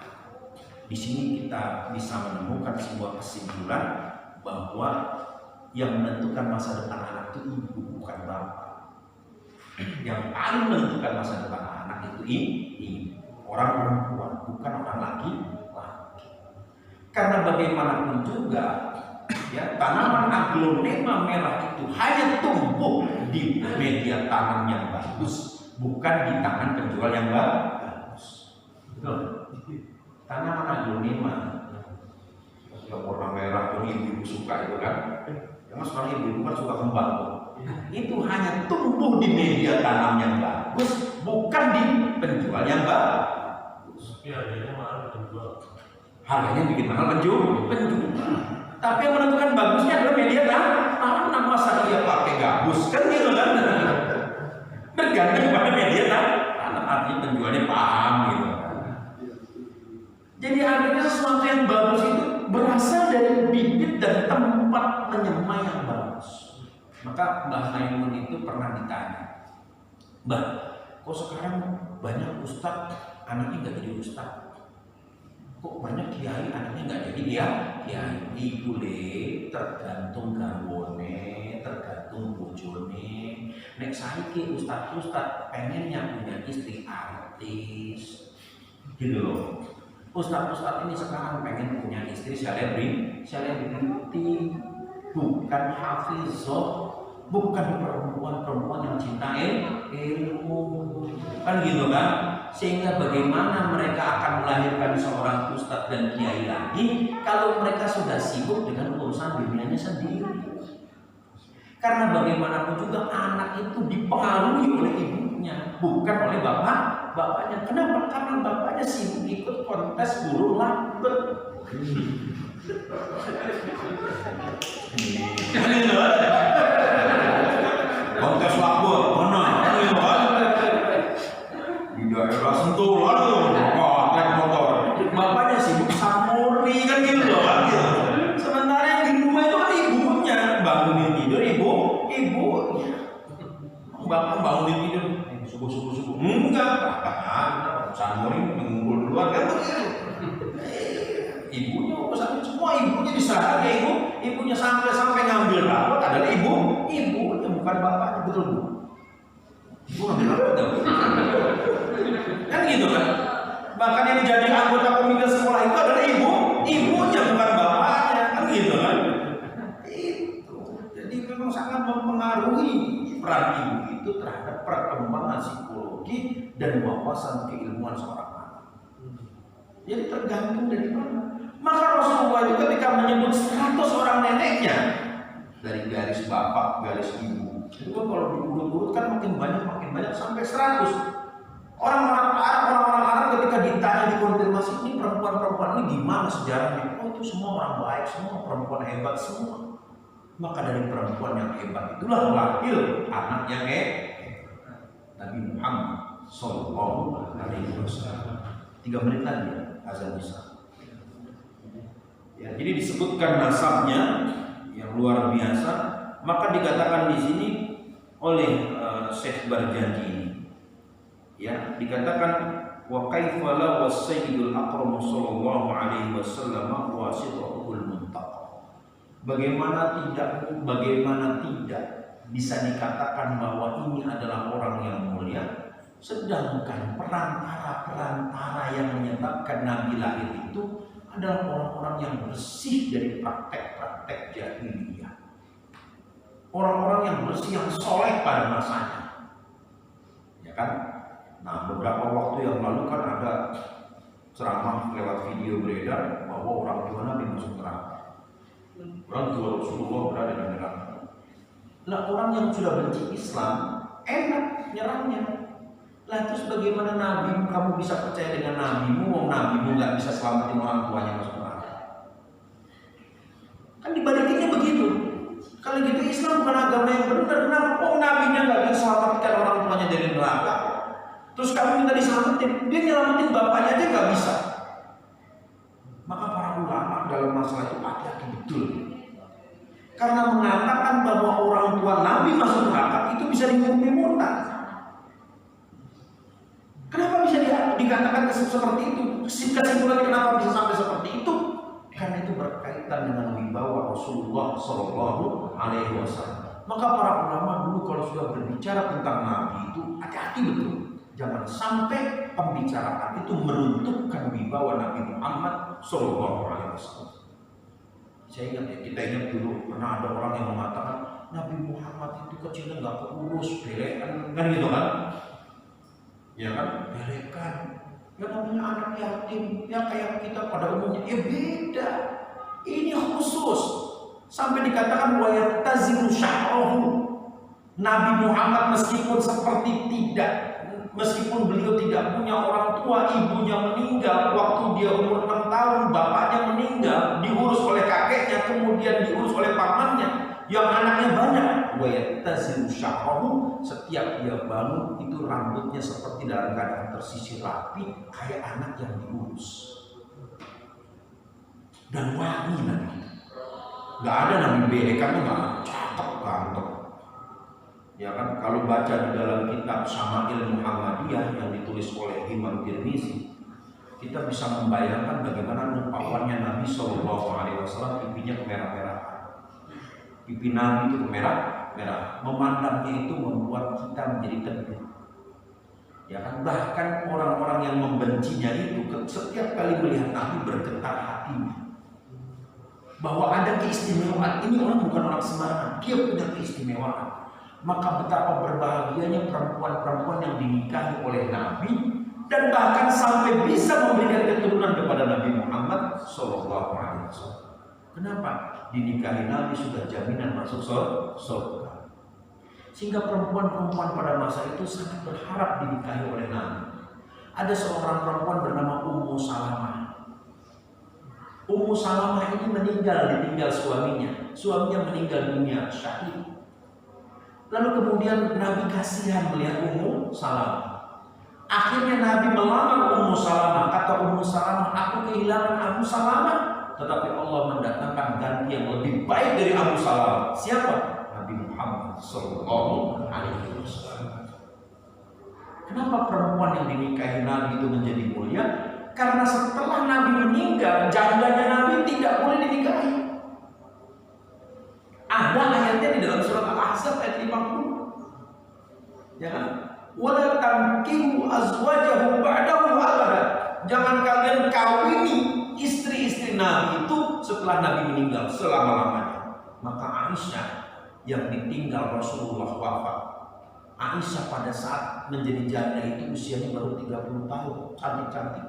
di sini kita bisa menemukan sebuah kesimpulan bahwa yang menentukan masa depan anak itu ibu, bukan bapak. Yang paling menentukan masa depan anak itu orang perempuan, bukan orang laki. Karena bagaimanapun juga, ya, tanaman aglonema merah itu hanya tumbuh di media tanam yang bagus, bukan di tangan penjual yang bagus. Betul. Tanaman aglonema yang warna merah yang ibu-ibu suka itu kan, ya mas, orang ibu-ibu kan suka kembang tuh. Itu hanya tumbuh di media tanam yang bagus, bukan di penjual yang bagus. Ya, harganya mahal penjual. Harganya bikin mahal penjual. Tapi yang menentukan bagusnya adalah media tanam. Masa dia pakai gabus kan gitu kan? Bergantung pada media tanam. Artinya penjualnya paham gitu. Jadi artinya sesuatu yang bagus itu berasal dari bibit dan tempat menyemai yang bagus. Maka Mbah Maimun itu pernah ditanya, Mbah, kok sekarang banyak ustadz anaknya nggak jadi ustadz? Kok banyak kiai anaknya nggak jadi kiai? Ibu le, tergantung garwone, tergantung bojone. Nek saiki ustadz pengennya punya istri artis, gitu loh. Ustadz ini sekarang pengen punya istri selebriti, bukan hafizah, bukan perempuan yang cinta ilmu, kan gitu kan? Sehingga bagaimana mereka akan melahirkan seorang ustadz dan kiai lagi kalau mereka sudah sibuk dengan urusan dunianya sendiri? Karena bagaimanapun juga anak itu dipengaruhi oleh ibunya, bukan oleh bapaknya. Kenapa? Karena bapaknya sibuk ikut kontes burung labet. Kontes labet mana? Di daerah Sentul aduh, naik motor. Bapaknya sibuk samuri kan gitu loh kan gitu. Sementara yang di rumah itu kan ibunya bangunin tidur, ibunya. Bapak bangunin tidur subuh. Enggak, samuri mengumpul duluan kan begitu. Ibunya urusan semua, ibunya diserahkan ke ibunya sampai ngambil rapot adalah ibunya, bukan bapaknya, betul bu? Ibu ngambil rapot kan gitu kan? Bahkan yang jadi anggota komite sekolah itu adalah ibunya, bukan bapaknya, kan gitu kan? Itu, jadi memang sangat mempengaruhi peran ibu itu terhadap perkembangan psikologi dan wawasan keilmuan seorang anak. Jadi tergantung dari mana. Maka Rasulullah itu ketika menyebut 100 orang neneknya dari garis bapak, garis ibu, itu kan kalau diurut-urut kan makin banyak sampai 100. Orang-orang Arab ketika ditanya dikonfirmasi ini perempuan-perempuan ini gimana sejarahnya? Oh itu semua orang baik, semua perempuan hebat semua. Maka dari perempuan yang hebat itulah lahir anak yang Nabi Muhammad Sallallahu Alaihi Wasallam. 3 menit lagi azan bisa. Ya, jadi disebutkan nasabnya yang luar biasa, maka dikatakan di sini oleh Syekh Barjandi ini. Ya, dikatakan wa kaifa la wasayyidul akram sallallahu alaihi wasallam wasitatul muntaqa. Bagaimana tidak bisa dikatakan bahwa ini adalah orang yang mulia, sedangkan perantara yang menyebabkan Nabi lahir itu adalah orang-orang yang bersih dari praktek-praktek jahiliyah. Orang-orang yang bersih, yang soleh pada masanya. Ya kan? Nah, beberapa waktu yang lalu kan ada ceramah lewat video beredar bahwa orang tua Nabi masuk neraka. Orang tua Rasulullah berada di neraka. Nah, orang yang sudah benci Islam enak nyerangnya. Lah terus bagaimana Nabi, kamu bisa percaya dengan nabimu nggak bisa selamatin orang tuanya masuk neraka? Kan dibalikinnya begitu. Kalau gitu Islam bukan agama yang benar. Kenapa? Nabinya nggak bisa selamatkan orang tuanya dari neraka. Terus kamu minta diselamatin, dia nyelamatin bapaknya aja nggak bisa. Maka para ulama dalam masalah itu hati-hati betul. Karena mengatakan bahwa orang tua Nabi masuk neraka itu bisa dihukumi murtad. Kenapa bisa dikatakan seperti itu? Kesimpulan kenapa bisa sampai seperti itu? Karena itu berkaitan dengan wibawa Rasulullah Shallallahu Alaihi Wasallam. Maka para ulama dulu kalau sudah berbicara tentang Nabi itu hati-hati betul. Jangan sampai pembicaraan itu meruntuhkan wibawa Nabi Muhammad Shallallahu Alaihi Wasallam. Saya ingat ya, kita ingat dulu pernah ada orang yang mengatakan Nabi Muhammad itu kecilnya nggak keurus, belekan, kan gitu kan? Ya kan, belekan. Ya namanya anak yatim, ya kayak kita pada umumnya. Beda. Ini khusus. Sampai dikatakan wa yatazilu sya'ruhu. Nabi Muhammad meskipun beliau tidak punya orang tua, ibunya meninggal waktu dia umur 6 tahun, bapaknya meninggal, diurus oleh kakeknya, kemudian diurus oleh pamannya, yang anaknya banyak. Wa yatazilu sya'ruhu, setiap dia bangun itu rambutnya seperti dalam keadaan tersisir rapi, kayak anak yang diurus. Dan wangi Nabi. Gak ada Nabi belekan, nggak cakep ganteng. Ya kan, kalau baca di dalam kitab Syama'il Muhammadiyah yang ditulis oleh Imam Tirmizi, kita bisa membayangkan bagaimana rupawannya Nabi Shallallahu Alaihi Wasallam, pipinya kemerah-merahan. Pipi Nabi itu kemerah-merah. Memandangnya itu membuat kita menjadi teduh. Ya kan, bahkan orang-orang yang membencinya itu setiap kali melihat Nabi bergetar hatinya. Bahwa ada keistimewaan. Ini orang bukan orang sembarangan, dia punya keistimewaan. Maka betapa berbahagianya perempuan-perempuan yang dinikahi oleh Nabi dan bahkan sampai bisa memberikan keturunan kepada Nabi Muhammad Sallallahu Alaihi Wasallam. Kenapa? Dinikahi Nabi sudah jaminan masuk surga. Sehingga perempuan-perempuan pada masa itu sangat berharap dinikahi oleh Nabi. Ada seorang perempuan bernama Ummu Salamah. Ummu Salamah ini ditinggal suaminya. Suaminya meninggal dunia syahid. Lalu kemudian Nabi kasihan melihat Ummu Salamah. Akhirnya Nabi melamar Ummu Salamah. Kata Ummu Salamah, aku kehilangan Abu Salamah, tetapi Allah mendatangkan ganti yang lebih baik dari Abu Salamah. Siapa? Nabi Muhammad Sallallahu Alaihi Wasallam. Kenapa perempuan yang dinikahi Nabi itu menjadi mulia? Karena setelah Nabi meninggal, jandanya Nabi tidak boleh dinikahi. Ada ayatnya di dalam surat Al-Ahzab ayat 50. Ya kan? Wala tankihu azwajahu ba'dahu abada. Jangan kalian kawini istri-istri Nabi itu setelah Nabi meninggal selama-lamanya. Maka Aisyah yang ditinggal Rasulullah wafat. Aisyah pada saat menjadi janda itu usianya baru 30 tahun, cantik-cantik.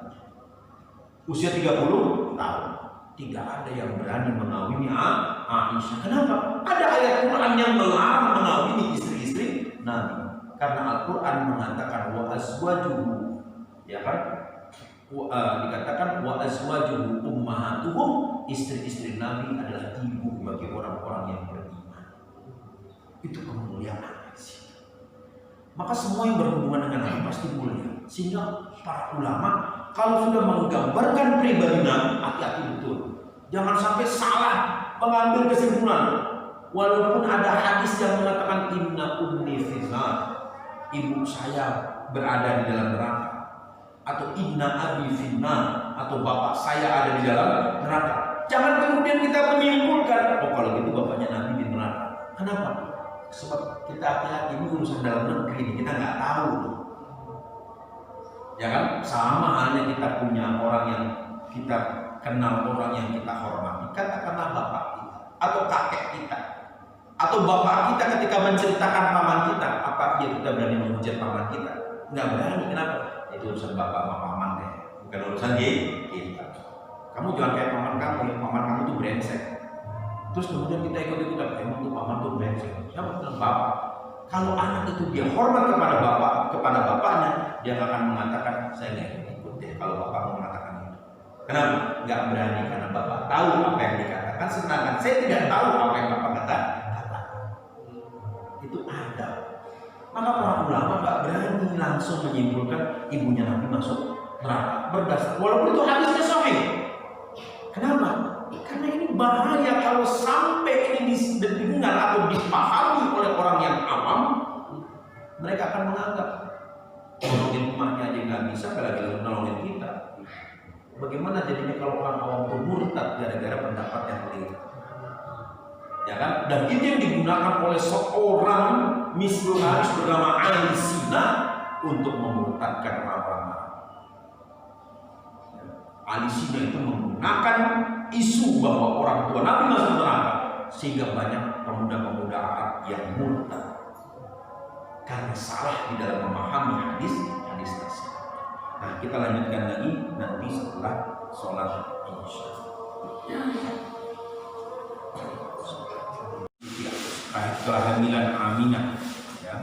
Usia 30 tahun. Tidak ada yang berani mengawini Aisyah. Kenapa? Ada ayat Quran yang melarang mengawini istri-istri Nabi. Karena Al-Quran mengatakan wa azwajuhu, ya kan? Dikatakan wa azwajuhu ummahatuhum, istri-istri Nabi adalah ibu bagi orang-orang yang beriman. Itu kemuliaan sih. Maka semua yang berhubungan dengan Nabi pasti mulia. Sehingga para ulama kalau sudah menggambarkan pribadi Nabi, hati-hati betul. Jangan sampai salah mengambil kesimpulan. Walaupun ada hadis yang mengatakan inna ummi finnar, ibu saya berada di dalam neraka, atau inna abi finnar, atau bapak saya ada di dalam neraka. Jangan kemudian kita menyimpulkan, oh kalau gitu bapaknya Nabi di neraka. Kenapa? Sebab kita hati-hati, ini urusan dalam negeri, kita nggak tahu. Ya kan? Sama halnya kita punya orang yang kita kenal, orang yang kita hormati, katakanlah bapak kita atau kakek kita atau bapak kita ketika menceritakan paman kita, apa kita berani menghujat paman kita? Nggak berani. Kenapa? Itu urusan bapak sama paman deh, bukan urusan kita. Kamu jangan kayak paman kamu tuh brengsek. Terus kemudian kita ikut-ikutan, emang tuh paman tuh brengsek. Siapa bilang bapak? Kalau anak itu dia hormat kepada bapaknya, dia akan mengatakan saya nggak ikut deh kalau bapak mengatakan itu. Kenapa? Nggak berani karena bapak tahu apa yang dikatakan, sedangkan saya tidak tahu apa yang bapak katakan. Itu ada. Maka para ulama nggak berani langsung menyimpulkan ibunya Nabi masuk neraka berdasar, walaupun itu hadisnya sahih. Kenapa? Karena ini bahaya kalau sampai ini didengar atau dipahami oleh orang yang awam, mereka akan menganggap nolongin emaknya aja nggak bisa, apalagi nolongin kita. Bagaimana jadinya kalau orang awam itu murtad gara-gara pendapat yang keliru? Ya kan? Dan itu yang digunakan oleh seorang misionaris bernama Ali Sina untuk memurtadkan orang-orang. Ali Sina itu menggunakan isu bahwa orang tua Nabi masuk neraka, sehingga banyak pemuda-pemuda Arab yang murtad karena salah di dalam memahami hadis tersebut. Nah, kita lanjutkan lagi nanti setelah sholat Isya. Kehamilan Aminah, ya.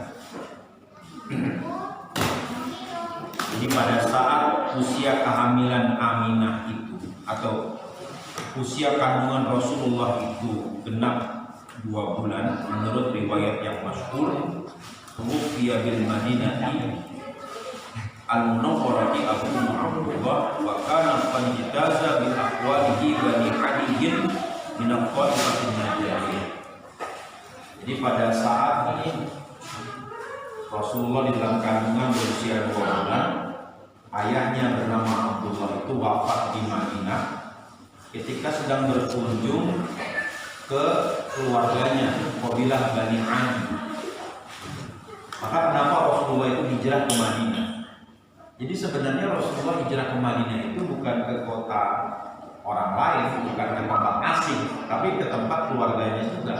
Jadi pada saat usia kehamilan Aminah itu atau usia kandungan Rasulullah itu genap 2 bulan menurut riwayat yang masyhur, Mufiya bil Madinati al-Munawwarati Abu Abdullah wa kana qad jaza bi aqwalihi bani Adiyyin min al-qa'ifatin najiyah. Jadi pada saat ini Rasulullah di dalam kandungan berusia 2 bulan, ayahnya bernama Abdullah itu wafat di Madinah ketika sedang berkunjung ke keluarganya, kabilah Bani Adi. Maka kenapa Rasulullah itu hijrah ke Madinah? Jadi sebenarnya Rasulullah hijrah ke Madinah itu bukan ke kota orang lain, bukan ke tempat asing, tapi ke tempat keluarganya juga.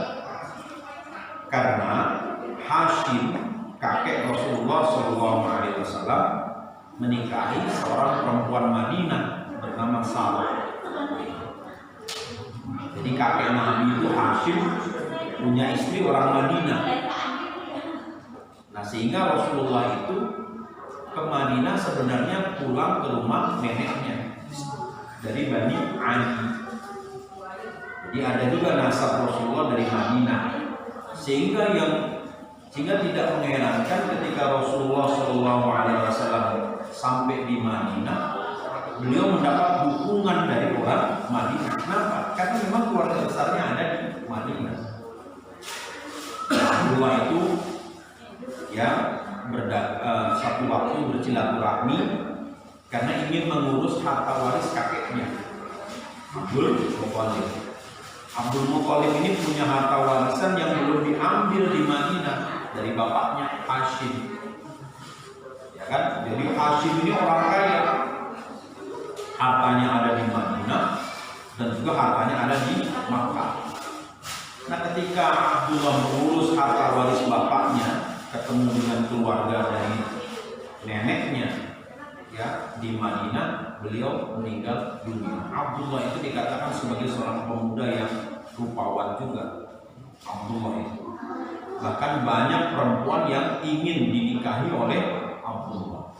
Karena Hashim, kakek Rasulullah SAW, menikahi seorang perempuan Madinah bernama Salah. Jadi kakek Nabi itu Hashim punya istri orang Madinah. Nah, sehingga Rasulullah itu ke Madinah sebenarnya pulang ke rumah neneknya dari Bani Adi. Jadi ada juga nasab Rasulullah dari Madinah. Sehingga tidak mengherankan ketika Rasulullah SAW sampai di Madinah, beliau mendapat dukungan dari orang Madinah. Kenapa? Karena memang keluarga besarnya ada di Madinah. Abdullah itu ya satu waktu bersilaturahmi karena ingin mengurus harta waris kakeknya, Abdul Muthalib. Abdul Muthalib ini punya harta warisan yang belum diambil di Madinah dari bapaknya Hashim. Ya kan? Jadi Hashim ini orang kaya. Hartanya ada di Madinah dan juga hartanya ada di Makkah. Nah, ketika Abdullah mengurus harta waris bapaknya, ketemu dengan keluarga dari neneknya ya di Madinah, beliau meninggal dunia. Abdullah itu dikatakan sebagai seorang pemuda yang rupawan juga. Abdullah itu bahkan banyak perempuan yang ingin dinikahi oleh Abdullah.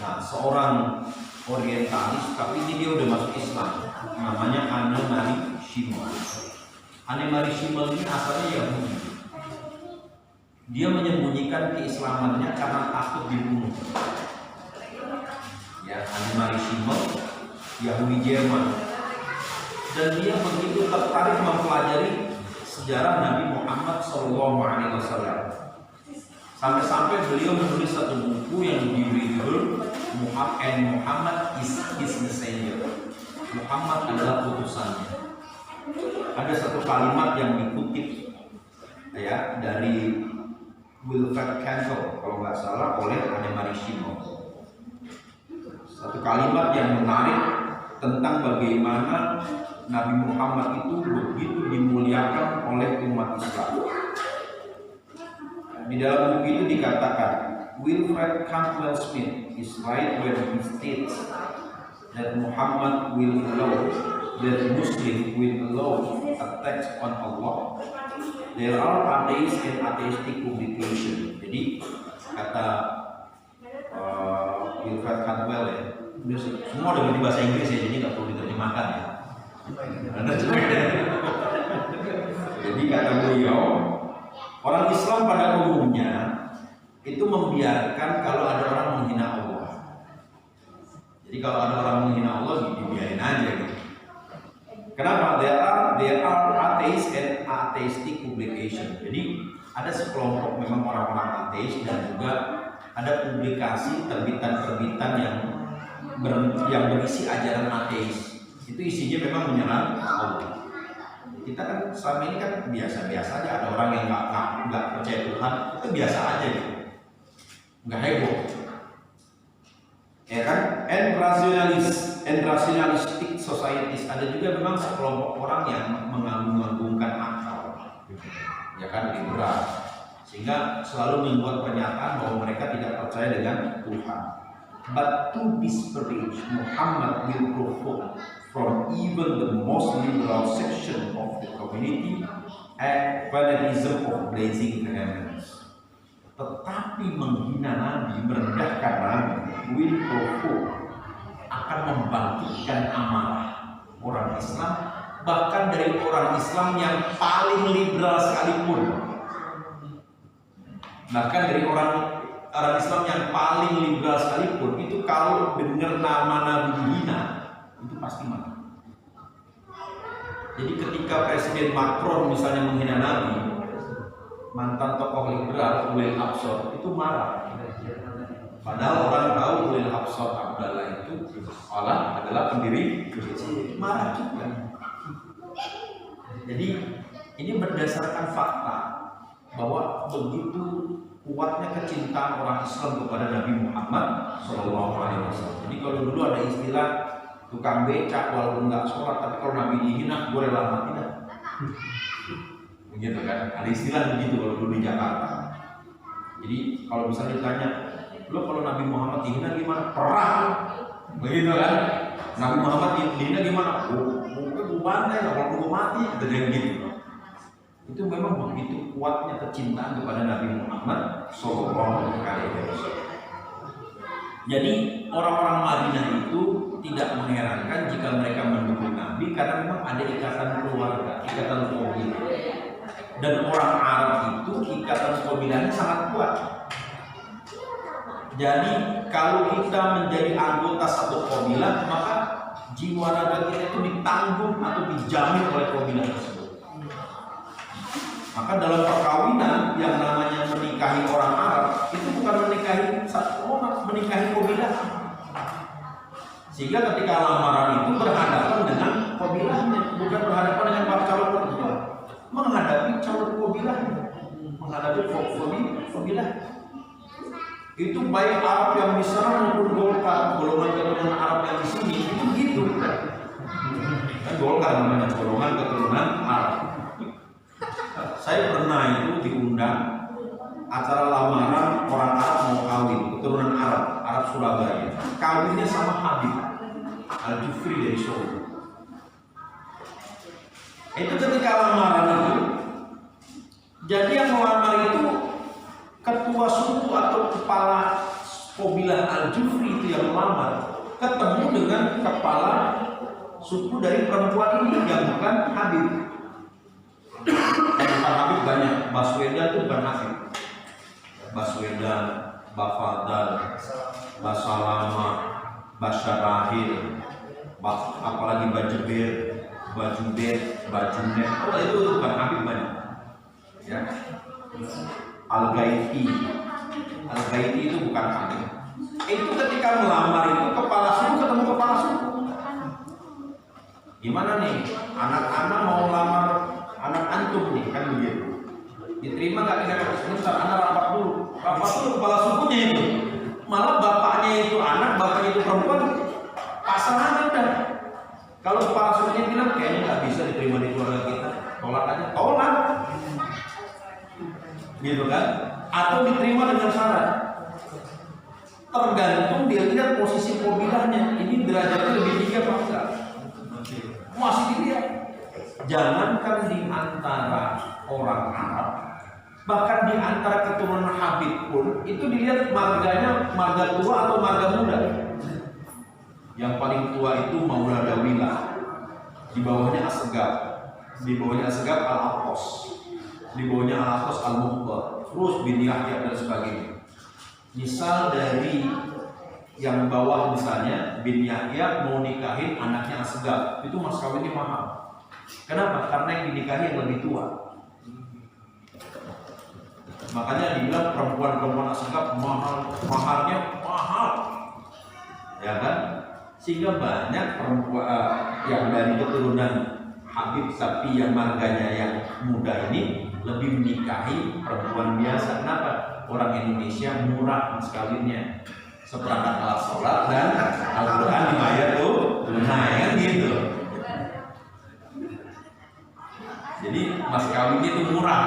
Nah, seorang orientalis, tapi ini dia udah masuk Islam, namanya Anne-Marie Schimmel. Anne-Marie Schimmel ini asalnya Yahudi. Dia menyembunyikan keislamannya karena takut dibunuh. Ya, Anne-Marie Schimmel, Yahudi Jerman. Dan dia begitu tertarik mempelajari sejarah Nabi Muhammad SAW. Sampai-sampai beliau menulis satu buku yang berjudul Muhammad is His Messenger. Muhammad adalah utusannya. Ada satu kalimat yang dikutip ya dari Wilfred Campbell kalau nggak salah oleh Annemarie Shimon. Satu kalimat yang menarik tentang bagaimana Nabi Muhammad itu begitu dimuliakan oleh umat Islam. Di dalam buku itu dikatakan, Wilfred Campbell Smith is right when he states that Muhammad will allow, that Muslim will allow attacks on Allah. There are atheist and atheistic publication. Jadi kata Wilfred Campbell ya, semua udah di bahasa Inggris ya, jadi nggak perlu diterjemahkan ya. Jadi kata beliau, orang Islam pada umumnya itu membiarkan kalau ada orang menghina Allah. Jadi kalau ada orang menghina Allah, dibiarin aja gitu. Kenapa? There are atheist and atheistic publication. Jadi ada sekelompok memang orang-orang ateis dan juga ada publikasi terbitan-terbitan yang berisi ajaran ateis. Itu isinya memang menyerang Allah. Kita kan selama ini kan biasa-biasa aja, ada orang yang nggak percaya Tuhan, itu biasa aja gitu, nggak heboh, ya kan? And rationalistic societies, ada juga memang sekelompok orang yang mengagungkan akal, ya kan, liberal, sehingga selalu membuat pernyataan bahwa mereka tidak percaya dengan Tuhan. But to disparage Muhammad will provoke from even the most liberal section of the community and fanatism of blazing commandments. Tetapi menghina Nabi, merendahkan Nabi, will provoke, akan membangkitkan amarah orang Islam, bahkan dari orang Islam yang paling liberal sekalipun. Bahkan dari orang Islam yang paling liberal sekalipun, itu kalau dengar nama Nabi dihina, itu pasti marah. Jadi ketika Presiden Macron misalnya menghina Nabi, mantan tokoh liberal Louis Absor itu marah. Padahal orang tahu Louis Absor Abdallah itu adalah pendiri marah juga. Jadi ini berdasarkan fakta bahwa begitu kuatnya kecintaan orang Islam kepada Nabi Muhammad SAW. Jadi kalau dulu ada istilah tukang becak walaupun nggak sholat, tapi kalau Nabi dihina gue rela mati dah. Begitu kan? Ada istilah begitu kalau dulu di Jakarta. Jadi kalau misalnya ditanya, lo kalau Nabi Muhammad dihina gimana? Perang, begitu kan? Nabi Muhammad dihina gimana? Mungkin gue bantai, kalau gue mati, gitu. Itu memang begitu kuatnya kecintaan kepada Nabi Muhammad SAW. Jadi orang-orang Madinah itu tidak mengherankan jika mereka mendukung Nabi, karena memang ada ikatan keluarga, ikatan kabilah. Dan orang Arab itu ikatan kabilahnya sangat kuat. Jadi kalau kita menjadi anggota satu kabilah, maka jiwa raga kita itu ditanggung atau dijamin oleh kabilah tersebut. Maka dalam perkawinan yang namanya menikahi orang Arab itu bukan menikahi satu orang, menikahi kabilah. Sehingga ketika lamaran itu berhadapan dengan kabilahnya, bukan berhadapan dengan calon mertua, menghadapi calon kabilahnya, menghadapi kabilah. Itu baik Arab yang di sana maupun Golkar, golongan keturunan Arab yang di sini itu gitu. Kan Golkar namanya golongan keturunan Arab. Saya pernah itu diundang acara lamaran orang Arab mau kawin, keturunan Arab Surabaya. Kawinnya sama Habib Al-Jufri dari Solo. Itu ketika lamaran itu, jadi yang melamar itu ketua suku atau kepala kabilah Al-Jufri itu yang melamar, ketemu dengan kepala suku dari perempuan ini yang bukan Habib. Bukan Habib banyak, Baswedan itu bukan Habib. Baswedan, Bafadal, Basalama, Basyarahil, apalagi Bajebir, baju bed, baju net. Oh itu bukan Habib banyak. Ya. Al-Ghaiti itu bukan Habib. Itu ketika melamar itu kepala suku ketemu kepala suku. Gimana nih? Anak-anak mau melamar anak antum nih, kan begitu. Diterima nggak dengan sebentar, anak rapat dulu kepala sukunya itu. Malah bapaknya itu anak, bapaknya itu perempuan, pasangan udah. Kalau kepala sukunya bilang kayaknya nggak bisa diterima di keluarga kita, tolak aja, tolak, gitu kan? Atau diterima dengan syarat. Tergantung dia lihat posisi mobilahnya, ini derajatnya lebih tinggi apa enggak? Masih dilihat. Jangankan di antara orang Arab, bahkan di antara keturunan Habib pun itu dilihat marganya marga tua atau marga muda. Yang paling tua itu Maula Dawilah, di bawahnya Asegab, di bawahnya Asegab Al-Aqos, di bawahnya Al-Aqos Al-Muqtar, terus bin Yahya dan sebagainya. Misal dari yang bawah misalnya bin Yahya mau nikahin anaknya Asegab, itu mas kawinnya mahal. Kenapa? Karena yang dinikahi yang lebih tua. Makanya dibilang perempuan-perempuan Asegab mahalnya mahal, ya kan? Sehingga banyak perempuan yang dari keturunan Habib tapi yang marganya yang muda ini lebih menikahi perempuan biasa. Kenapa? Orang Indonesia murah mas kawinnya, seperangkat alat sholat dan Al-Quran dibayar tuh tunai, kan gitu. Jadi mas kawinnya itu murah.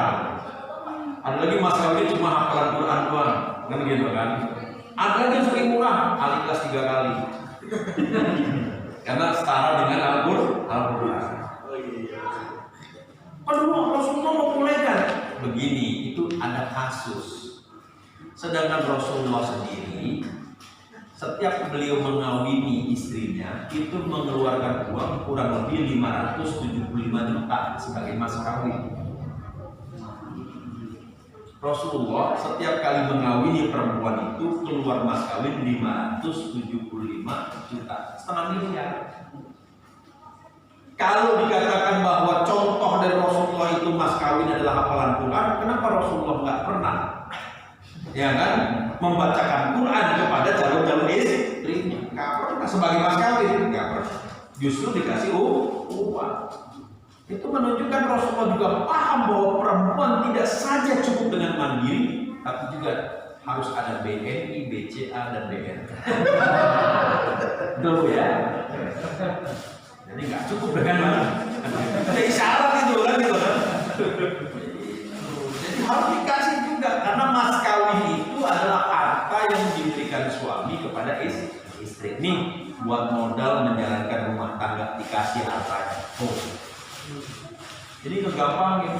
Ada lagi mas kawinnya cuma hafalan Quran doang, kan gitu kan? Ada lagi yang sering murah, Al-Ikhlas 3 kali. Karena setara dengan Al-Quran. Aduh, Rasulullah membolehkan. Begini, itu ada kasus. Sedangkan Rasulullah sendiri, setiap beliau mengawini istrinya, itu mengeluarkan uang kurang lebih 575 juta sebagai mas kawin. Rasulullah setiap kali mengawini perempuan itu keluar mas kawin 575 juta, setengah miliar. Kalau dikatakan bahwa contoh dari Rasulullah itu mas kawin adalah hafalan Quran, kenapa Rasulullah nggak pernah, ya kan, membacakan Quran kepada calon-calon istrinya? Nggak pernah. Sebagai mas kawin nggak pernah. Justru dikasih uang. Itu menunjukkan Rasulullah juga paham bahwa perempuan tidak saja cukup dengan mandiri, tapi juga harus ada BNI, BCA, dan BN. Dulu ya. Jadi nggak cukup dengan mandiri. Ada isyarat itu kan, gitu kan. Jadi harus dikasih juga, karena mas kawin itu adalah harta yang diberikan suami kepada istri. Nih buat modal menjalankan rumah tangga, dikasih hartanya. Jadi kegampang ya,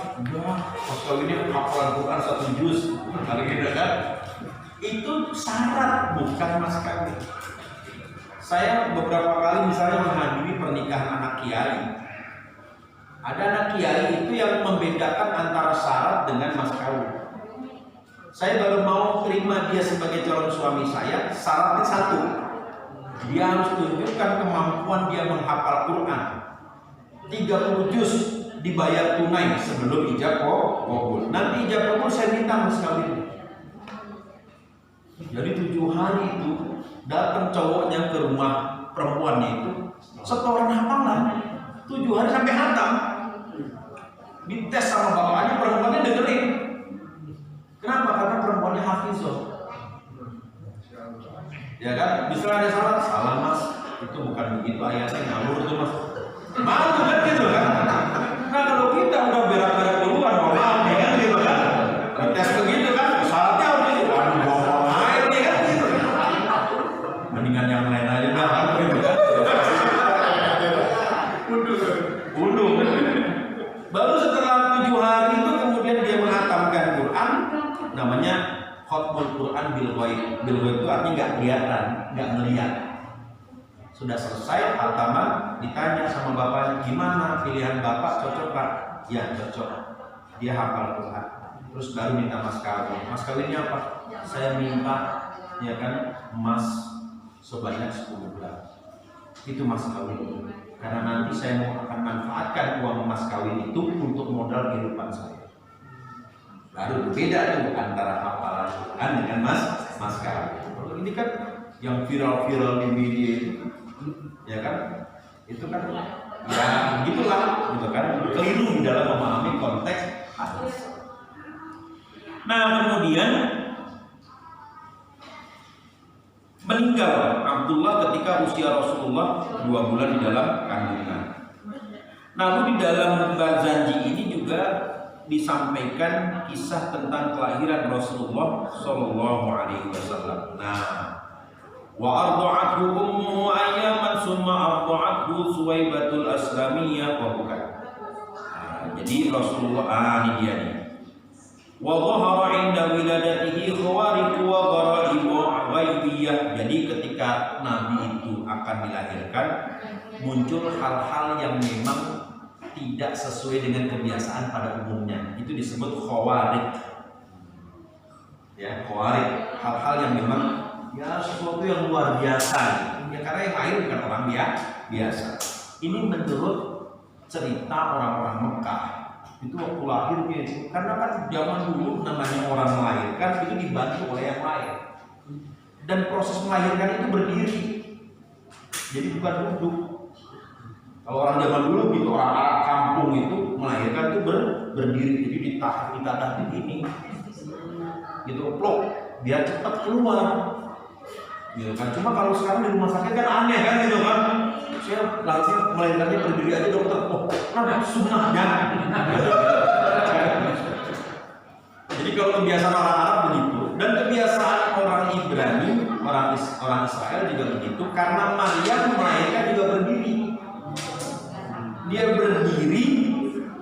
mas kawinnya hafalan Quran 1 juz, kali gitu kan? Itu syarat, bukan mas kawin. Saya beberapa kali misalnya menghadiri pernikahan anak kiai. Ada anak kiai itu yang membedakan antara syarat dengan mas kawin. Saya baru mau terima dia sebagai calon suami saya, syaratnya 1. Dia harus tunjukkan kemampuan dia menghafal Quran 30 juz, dibayar tunai sebelum ijab kabul. Nanti ijab kabul saya minta mas kawin. Jadi 7 hari itu datang cowoknya ke rumah perempuannya itu, setoran hafalan 7 hari sampai hatam. Dites sama bapaknya, perempuannya dengerin. Kenapa? Karena perempuannya hafizah. Ya kan? Bisa ada salah mas, itu bukan begitu ayatnya, ngawur itu mas. Malu kan gitu kan? Nah kalau kita udah berak-berak duluan, maaf ya kan gitu kan? Dites begitu kan? Syaratnya harus itu, bawa air nih kan gitu. Mendingan yang lain aja dah, gitu kan? Unduh. Baru setelah 7 hari itu kemudian dia menghatamkan Quran, namanya Khatmul Quran bil ghaib. Bil ghaib itu artinya nggak kelihatan, nggak melihat. Sudah selesai khataman, ditanya sama bapaknya, gimana pilihan bapak, cocok pak? Ya cocok. Dia hafal Quran. Terus baru minta mas kawin. Mas kawinnya apa? Saya minta, ya kan, emas sebanyak 10 gram. Itu mas kawin. karena nanti saya akan manfaatkan uang mas kawin itu untuk modal kehidupan saya. Baru berbeda tuh antara hafalan Quran dengan mas kawin. Kalau ini kan yang viral-viral di media itu, ya kan, itu kan ya begitulah, gitu kan, keliru di dalam memahami konteks hadis. Nah kemudian meninggal Abdullah ketika usia Rasulullah 2 bulan di dalam kandungan. Lalu di dalam Bazanji ini juga disampaikan kisah tentang kelahiran Rasulullah Shallallahu Alaihi Wasallam. Nah, wa arda'athu ummuhu ayyaman summa arda'athu Suwaibatul Aslamiyah wa bukan. Nah, jadi Rasulullah ini dia nih. Wa dhahara 'inda wiladatihi khawariq wa gharaib ghaibiyah. Jadi ketika Nabi itu akan dilahirkan, muncul hal-hal yang memang tidak sesuai dengan kebiasaan pada umumnya. Itu disebut khawariq. Ya, khawariq, hal-hal yang memang ya sesuatu yang luar biasa. Ya karena yang lain bukan orang biasa. Ini menurut cerita orang-orang Mekah. Itu waktu lahirnya itu, karena kan zaman dulu namanya orang melahirkan itu dibantu oleh yang lain. Dan proses melahirkan itu berdiri. Jadi bukan duduk. Kalau orang zaman dulu gitu, orang kampung itu melahirkan itu berdiri, jadi ditadah begini, gitu, plok, biar cepat keluar, gitu kan. Cuma kalau sekarang di rumah sakit kan aneh kan, gitu kan. Saya langsung melahirkannya berdiri aja dokter, oh, nah sunnahnya. Jadi kalau kebiasaan orang Arab begitu, dan kebiasaan orang Ibrani, orang Israel juga begitu, karena Maryam melahirkan juga berdiri. Dia berdiri,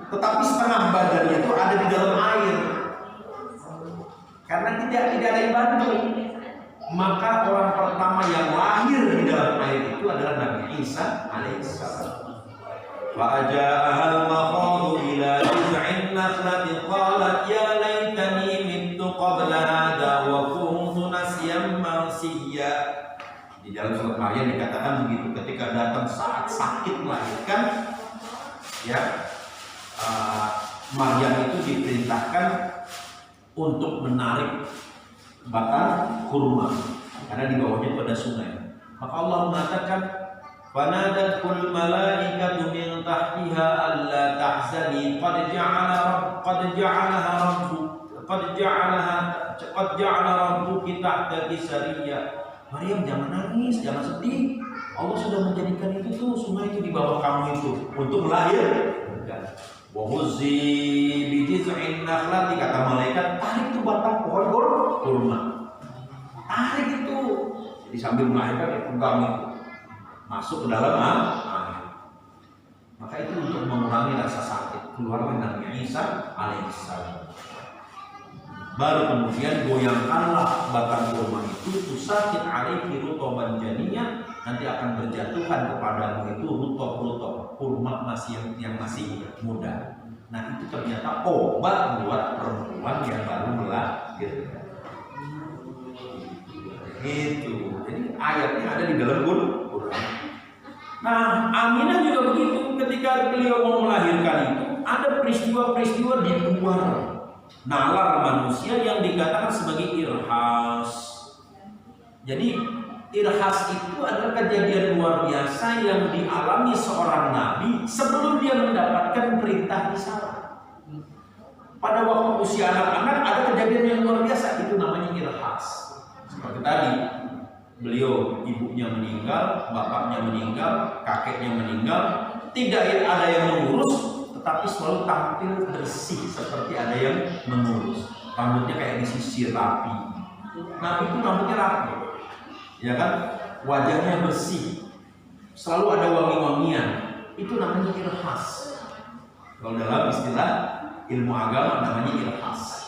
tetapi setengah badannya itu ada di dalam air, karena tidak ada yang bantu. Maka orang pertama yang lahir di dalam air itu adalah Nabi Isa alaihissalam. Wa aja'ahal makhadu ila jiz'in nakhlati qalat ya laitani mittu qabla hadha wa kuntu nasyan mansiyya. Di dalam surat Maryam dikatakan begitu, ketika datang saat sakit melahirkan, ya, Maryam itu diperintahkan untuk menarik batang kurma karena di bawahnya itu ada sungai. Maka Allah mengatakan, "Fanadatul malaikatu min tahtiha alla tahzani qad ja'ala rabbuki tahtaki sariyya." Maryam, jangan nangis, jangan sedih. Allah sudah menjadikan itu tuh, sungai itu di bawah kamu itu untuk melahirkan. Wa huzzi bi jiz'in nakhlati, kata malaikat, tarik tuh batang pohon kurma. Tarik itu. Jadi sambil melahirkan dia pegang itu. Masuk ke dalam air. Maka itu untuk mengurangi rasa sakit. Keluarlah Nabi Isa alaihissalam. Baru kemudian goyangkanlah batang kurma itu, tusakit alaihi rutoban janinya, nanti akan berjatuhan kepadamu itu rutop kurma yang masih muda. Nah itu ternyata obat buat perempuan yang baru melahirkan. Itu. Jadi ayatnya ada di dalam Quran. Nah Aminah juga begitu, ketika beliau mau melahirkan itu ada peristiwa-peristiwa di luar nalar manusia yang dikatakan sebagai irhas. Jadi irhas itu adalah kejadian luar biasa yang dialami seorang nabi sebelum dia mendapatkan perintah risalah. Pada waktu usia anak-anak ada kejadian yang luar biasa, itu namanya irhas. Seperti tadi, beliau ibunya meninggal, bapaknya meninggal, kakeknya meninggal, tidak ada yang mengurus, tapi selalu tampil bersih seperti ada yang mengurus. Rambutnya kayak disisir rapi. Nabi itu rambutnya rapi, ya kan? Wajahnya bersih, selalu ada wangi-wangian. Itu namanya irhas. Kalau dalam istilah ilmu agama namanya irhas.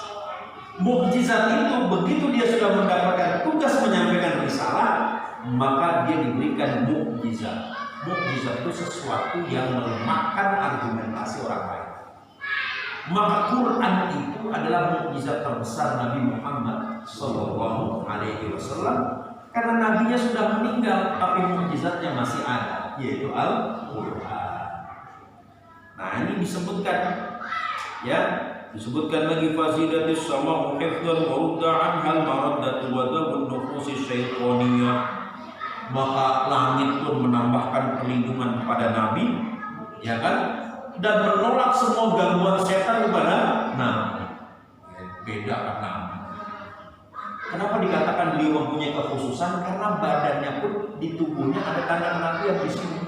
Mukjizat itu begitu dia sudah mendapatkan tugas menyampaikan risalah, maka dia diberikan mukjizat. Mukjizat itu sesuatu yang melemahkan argumentasi orang lain. Maka Quran itu adalah mukjizat terbesar Nabi Muhammad Sallallahu Alaihi Wasallam, karena nabinya sudah meninggal, tapi mukjizatnya masih ada. yaitu Al-Quran. Nah, ini disebutkan ya, disebutkan lagi fazilatus sama hifdzan wa rudda'an hal maraddatu wa dabun nufusi syaitaniyah. Maka langit pun menambahkan perlindungan kepada Nabi, ya kan, dan menolak semua gangguan setan kepada Nabi. Beda kan Nabi. Kenapa dikatakan beliau mempunyai kekhususan? Karena badannya pun di tubuhnya ada tanda Nabi yang di sini.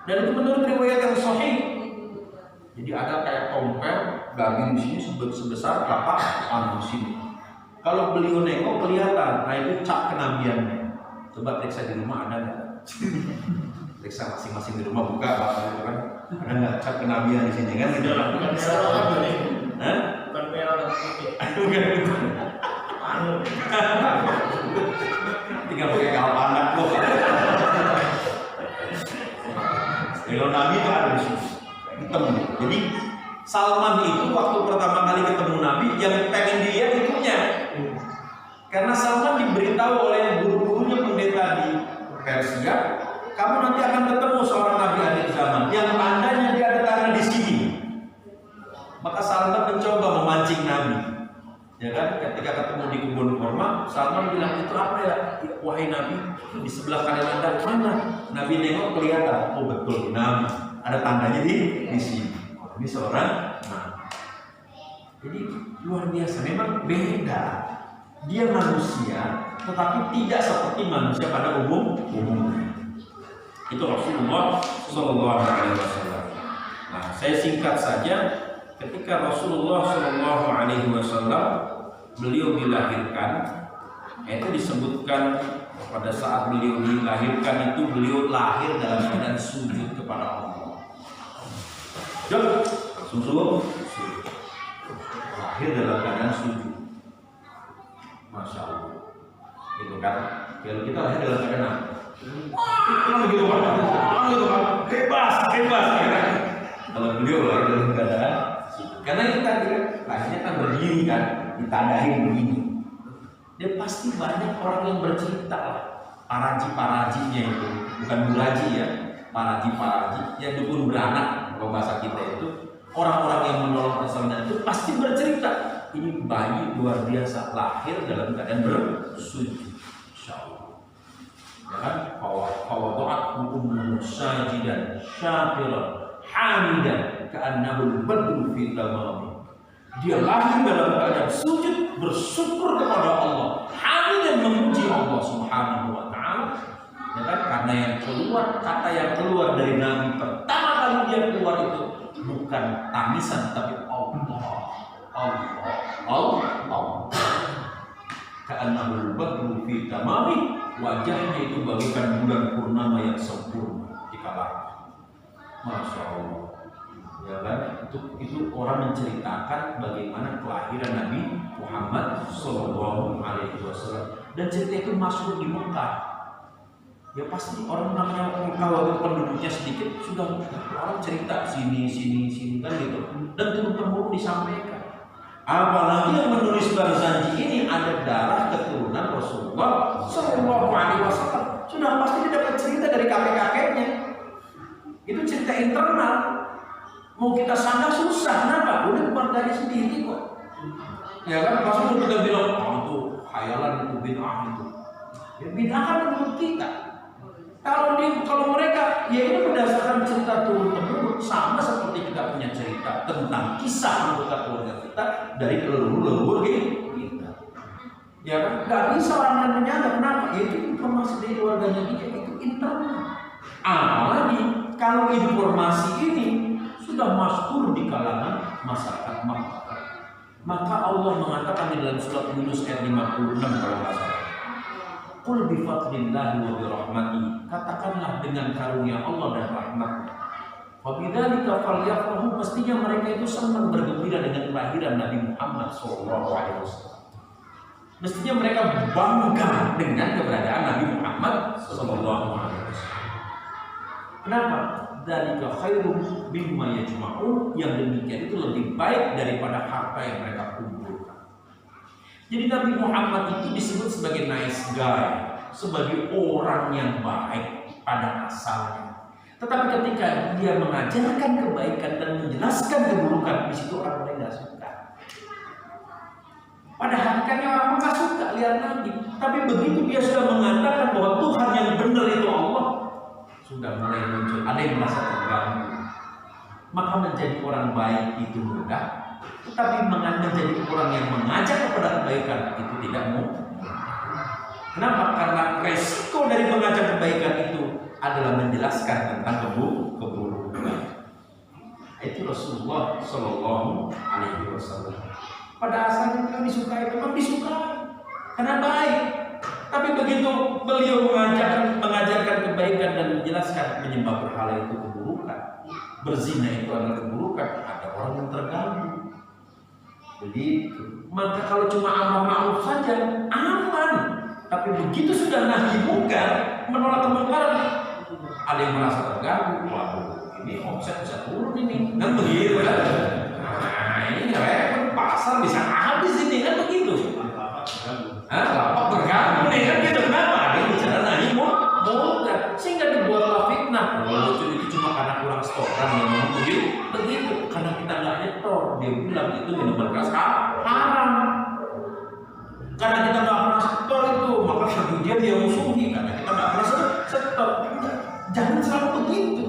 Dan itu menurut riwayat yang sahih. Jadi ada kayak tompel daging di sini sebesar telapak tangan di sini. Kalau beliau nengok kelihatan, nah itu cap kenabiannya. Coba periksa di rumah ada nggak? Periksa masing-masing di rumah, buka apa itu kan? Ada nggak cap kenabian di sini kan? Gitu. Bukan merah boleh. Hah? Bukan merah dan putih. Tinggal pakai kaos anak loh. Kalau Nabi itu ada di sini, hitam. Jadi Salman itu waktu pertama kali ketemu Nabi, yang pengen dilihat itunya. Karena Salman diberitahu oleh guru-gurunya pendeta di Persia, kamu nanti akan ketemu seorang Nabi akhir zaman yang tandanya dia ada tanda di sini. Maka Salman mencoba memancing Nabi. Ya kan, ketika ketemu di kebun kurma, Salman bilang, itu apa ya, wahai Nabi? Di sebelah kanan Anda mana? Nabi nengok kelihatan, oh betul Nabi, ada tandanya di sini. Ini seorang Nabi. Jadi luar biasa, memang beda. Dia manusia, tetapi tidak seperti manusia pada umumnya. Itu Rasulullah Shallallahu Alaihi Wasallam. Nah, saya singkat saja. Ketika Rasulullah Shallallahu Alaihi Wasallam beliau dilahirkan, itu disebutkan pada saat beliau dilahirkan itu beliau lahir dalam keadaan sujud kepada Allah. Jom, langsung sujud. Lahir dalam keadaan sujud. Masya Allah. Gitu kan? Kalau kita lahir dalam keadaan apa? Gitu kan? Bebas. Kalau beliau lahir dalam keadaan sujud. Karena itu tadi kan, lahirnya kan berdiri kan, ditadahin begini. Dia pasti banyak orang yang bercerita lah. Paraji-parajinya itu, bukan muraji ya, paraji-paraji yang dukun beranak kalau bahasa kita itu, orang-orang yang menolong pesanan itu pasti bercerita. Ini bayi luar biasa lahir dalam keadaan bersujud. Insyaallah. Ya kan? Fawada'at ummu sajidan syakiran hamidan ka'annahu badru fi tamami. Dia lahir dalam keadaan sujud, bersyukur kepada Allah, hamidan memuji Allah Subhanahu wa taala. Ya kan? Karena yang keluar, kata yang keluar dari Nabi pertama kali dia keluar itu bukan tangisan tapi Allah. Ka'annahul badru fi tamami, wajahnya itu bagaikan bulan purnama yang sempurna di kalahnya. Masya Allah. Ya kan? Itu orang menceritakan bagaimana kelahiran Nabi Muhammad Sallallahu Alaihi Wasallam, dan cerita itu masuk di Mekah. Ya pasti orang namanya Mekah waktu penduduknya sedikit sudah orang cerita sini kan gitu, dan turun-temurun disampaikan. Apalagi yang menulis Barzanji ini ada darah keturunan Rasulullah Sallallahu Alaihi Wasallam, sudah pasti dia dapat cerita dari kakek-kakeknya. Itu cerita internal. Mau kita sangka susah, kenapa? Udah keluarganya sendiri kok. Ya kan, maksudnya kita bilang, oh itu khayalan, itu bid'ah itu. Ya bid'ah kan menurut kita. Kalau mereka, ya ini berdasarkan cerita turun-temurun, sama seperti kita punya cerita tentang kisah anggota keluarga kita dari leluhur kita. Ya kan, nggak bisa orang yang menyangka, kenapa? Ya itu informasi dari keluarganya kita, itu internal. Apalagi kalau informasi ini sudah masyhur di kalangan masyarakat Makkah. Maka Allah mengatakan di dalam surat Yunus ayat 56 kalau nggak salah. Qul bi fadlillahi wa bi rahmatihi, katakanlah dengan karunia Allah dan rahmat-Nya. Wa bidzalika falyafrahu, mestinya mereka itu senang bergembira dengan kelahiran Nabi Muhammad sallallahu alaihi wasallam. Mestinya mereka bangga dengan keberadaan Nabi Muhammad sallallahu alaihi wasallam. Kenapa? Dzalika khairum mimma yajma'un, yang demikian itu lebih baik daripada harta yang mereka kumpulkan. Jadi Nabi Muhammad itu disebut sebagai nice guy, sebagai orang yang baik. pada asalnya. Tetapi ketika dia mengajarkan kebaikan dan menjelaskan keburukan, di situ orang mulai nggak suka. Pada hakikatnya orang nggak suka lihat Nabi, tapi begitu dia sudah mengatakan bahwa Tuhan yang benar itu Allah, sudah mulai muncul ada yang merasa terganggu. Maka menjadi orang baik itu mudah, tetapi menjadi orang yang mengajak kepada kebaikan itu tidak mudah. Kenapa? Karena resiko dari mengajak kebaikan itu adalah menjelaskan tentang keburukan. Itu Rasulullah Shallallahu Alaihi Wasallam. Pada asalnya memang disukai, memang disukai karena baik. Tapi begitu beliau mengajarkan kebaikan dan menjelaskan menyembah berhala itu keburukan, berzina itu adalah keburukan, ada orang yang terganggu. Begitu. Maka kalau cuma amar ma'ruf saja aman. Tapi begitu sudah nahi munkar, menolak kemungkaran, ada yang merasa terganggu. Waduh, ini omset bisa turun ini, kan begitu kan? Nah ini repot, pasar bisa habis ini, kan begitu. Lapak terganggu nih kan gitu. Kenapa? Dia bicara nahi munkar, sehingga dibuatlah fitnah. Oh, itu cuma karena kurang stokan yang ngomong begitu. Karena kita nggak nyetor, dia bilang itu minuman keras haram. Karena kita nggak pernah setor itu, maka dia musuhi. Karena kita nggak pernah setor. Jangan selalu begitu.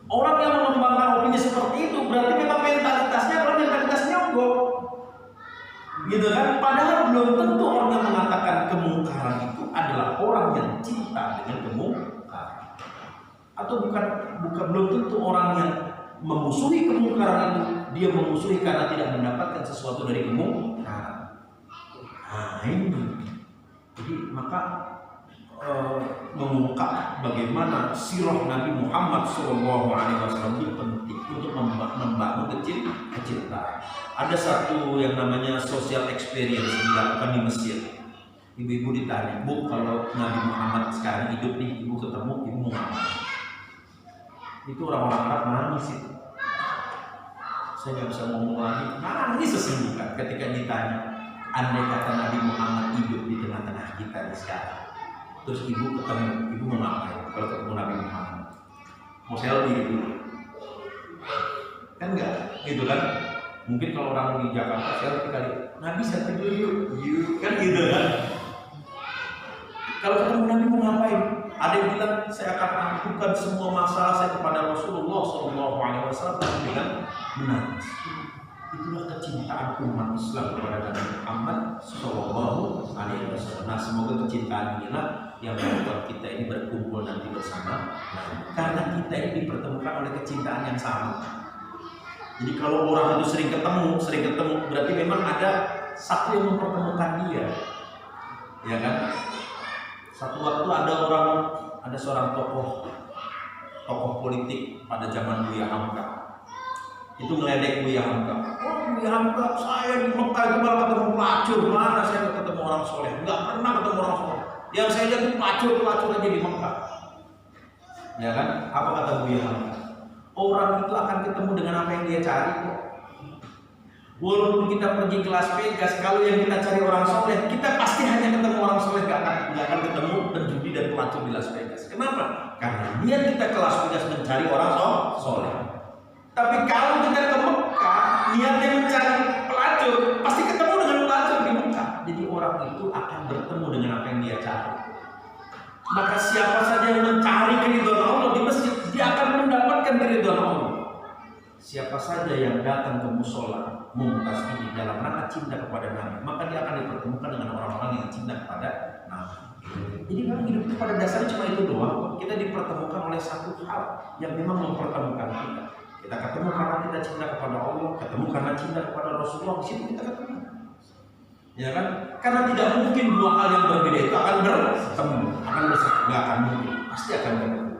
Orang yang mengembangkan opini seperti itu berarti memang mentalitasnya adalah mentalitas nyogok, gitu kan? Padahal belum tentu orang yang mengatakan kemungkaran itu adalah orang yang cinta dengan kemungkaran, atau belum tentu orang yang memusuhi kemungkaran itu dia memusuhi karena tidak mendapatkan sesuatu dari kemungkaran. Nah ini, jadi maka mengungkap bagaimana sirah Nabi Muhammad SAW itu penting untuk membangun kecintaan. Ada satu yang namanya social experience dilakukan di Mesir. Ibu-ibu ditanya, Bu, kalau Nabi Muhammad sekarang hidup nih, ibu ketemu, ibu mau ngapain? Itu orang-orang Arab nangis itu. Saya nggak bisa ngomong lagi, nangis sesungguhnya ketika ditanya. Andai kata Nabi Muhammad hidup di tengah-tengah kita di sekarang, terus ibu ketemu, ibu mau ngapain kalau ketemu Nabi Muhammad? Mau selfie dulu? Kan enggak, gitu kan? Mungkin kalau orang di Jakarta selfie kali, Nabi selfie dulu yuk, kan gitu kan? Kalau ketemu Nabi mau ngapain? Ada yang bilang saya akan lakukan semua masalah saya kepada Rasulullah SAW dengan menangis. Itulah kecintaan umat Islam kepada Nabi Muhammad Sallallahu Alaihi Wasallam. Nah, semoga kecintaan inilah yang membuat kita ini berkumpul nanti bersama. Karena kita ini dipertemukan oleh kecintaan yang sama. Jadi kalau orang itu sering ketemu, berarti memang ada satu yang mempertemukan dia, ya kan? Satu waktu ada seorang tokoh politik pada zaman Buya Hamka. Itu ngeledek Buya Hamka. Oh, Buya Hamka, saya di Mekah itu malah ketemu pelacur. Mana saya ketemu orang soleh? Enggak pernah ketemu orang soleh. Yang saya lihat itu pelacur aja di Mekah. Ya kan? Apa kata Buya Hamka? Orang itu akan ketemu dengan apa yang dia cari kok. Walaupun kita pergi ke Las Vegas, kalau yang kita cari orang soleh, kita pasti hanya ketemu orang soleh, gak akan ketemu penjudi dan pelacur di Las Vegas. Kenapa? Karena niat kita ke Las Vegas mencari orang soleh. Tapi kalau kita ke Mekah, niatnya mencari pelacur, pasti ketemu dengan pelacur di Mekah. Jadi orang itu akan bertemu dengan apa yang dia cari. Maka siapa saja yang mencari keridhaan Allah di masjid, dia akan mendapatkan keridhaan Allah. Siapa saja yang datang ke musola Mumtaz ini dalam rangka cinta kepada Nabi, maka dia akan dipertemukan dengan orang-orang yang cinta kepada Nabi. Jadi memang hidup itu pada dasarnya cuma itu doang. Kita dipertemukan oleh satu hal yang memang mempertemukan kita. Kita ketemu karena kita cinta kepada Allah, ketemu karena cinta kepada Rasulullah. Di situ kita ketemu, ya kan? Karena tidak mungkin dua hal yang berbeda itu akan bertemu, akan bersatu, nggak akan mungkin, pasti akan bertemu.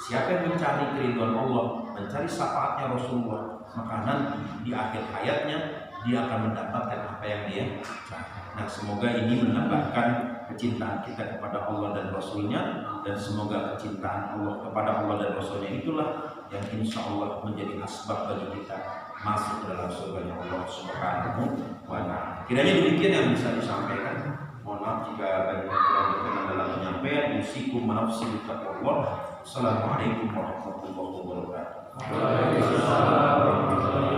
Siapa yang mencari keridhaan Allah, mencari syafaatnya Rasulullah, maka nanti di akhir hayatnya dia akan mendapatkan apa yang dia cari. Nah, semoga ini menambahkan kecintaan kita kepada Allah dan Rasulnya, dan semoga kecintaan Allah kepada Allah dan Rasulnya itulah yang insya Allah menjadi asbab bagi kita masuk dalam surganya Allah Subhanahu wa Ta'ala. Kiranya demikian yang bisa disampaikan. Mohon maaf jika banyak yang kurang berkenan dalam menyampaikan. Usikum wa nafsi bittaqwallah. Assalamualaikum warahmatullahi wabarakatuh. Waalaikumsalam warahmatullahi wabarakatuh.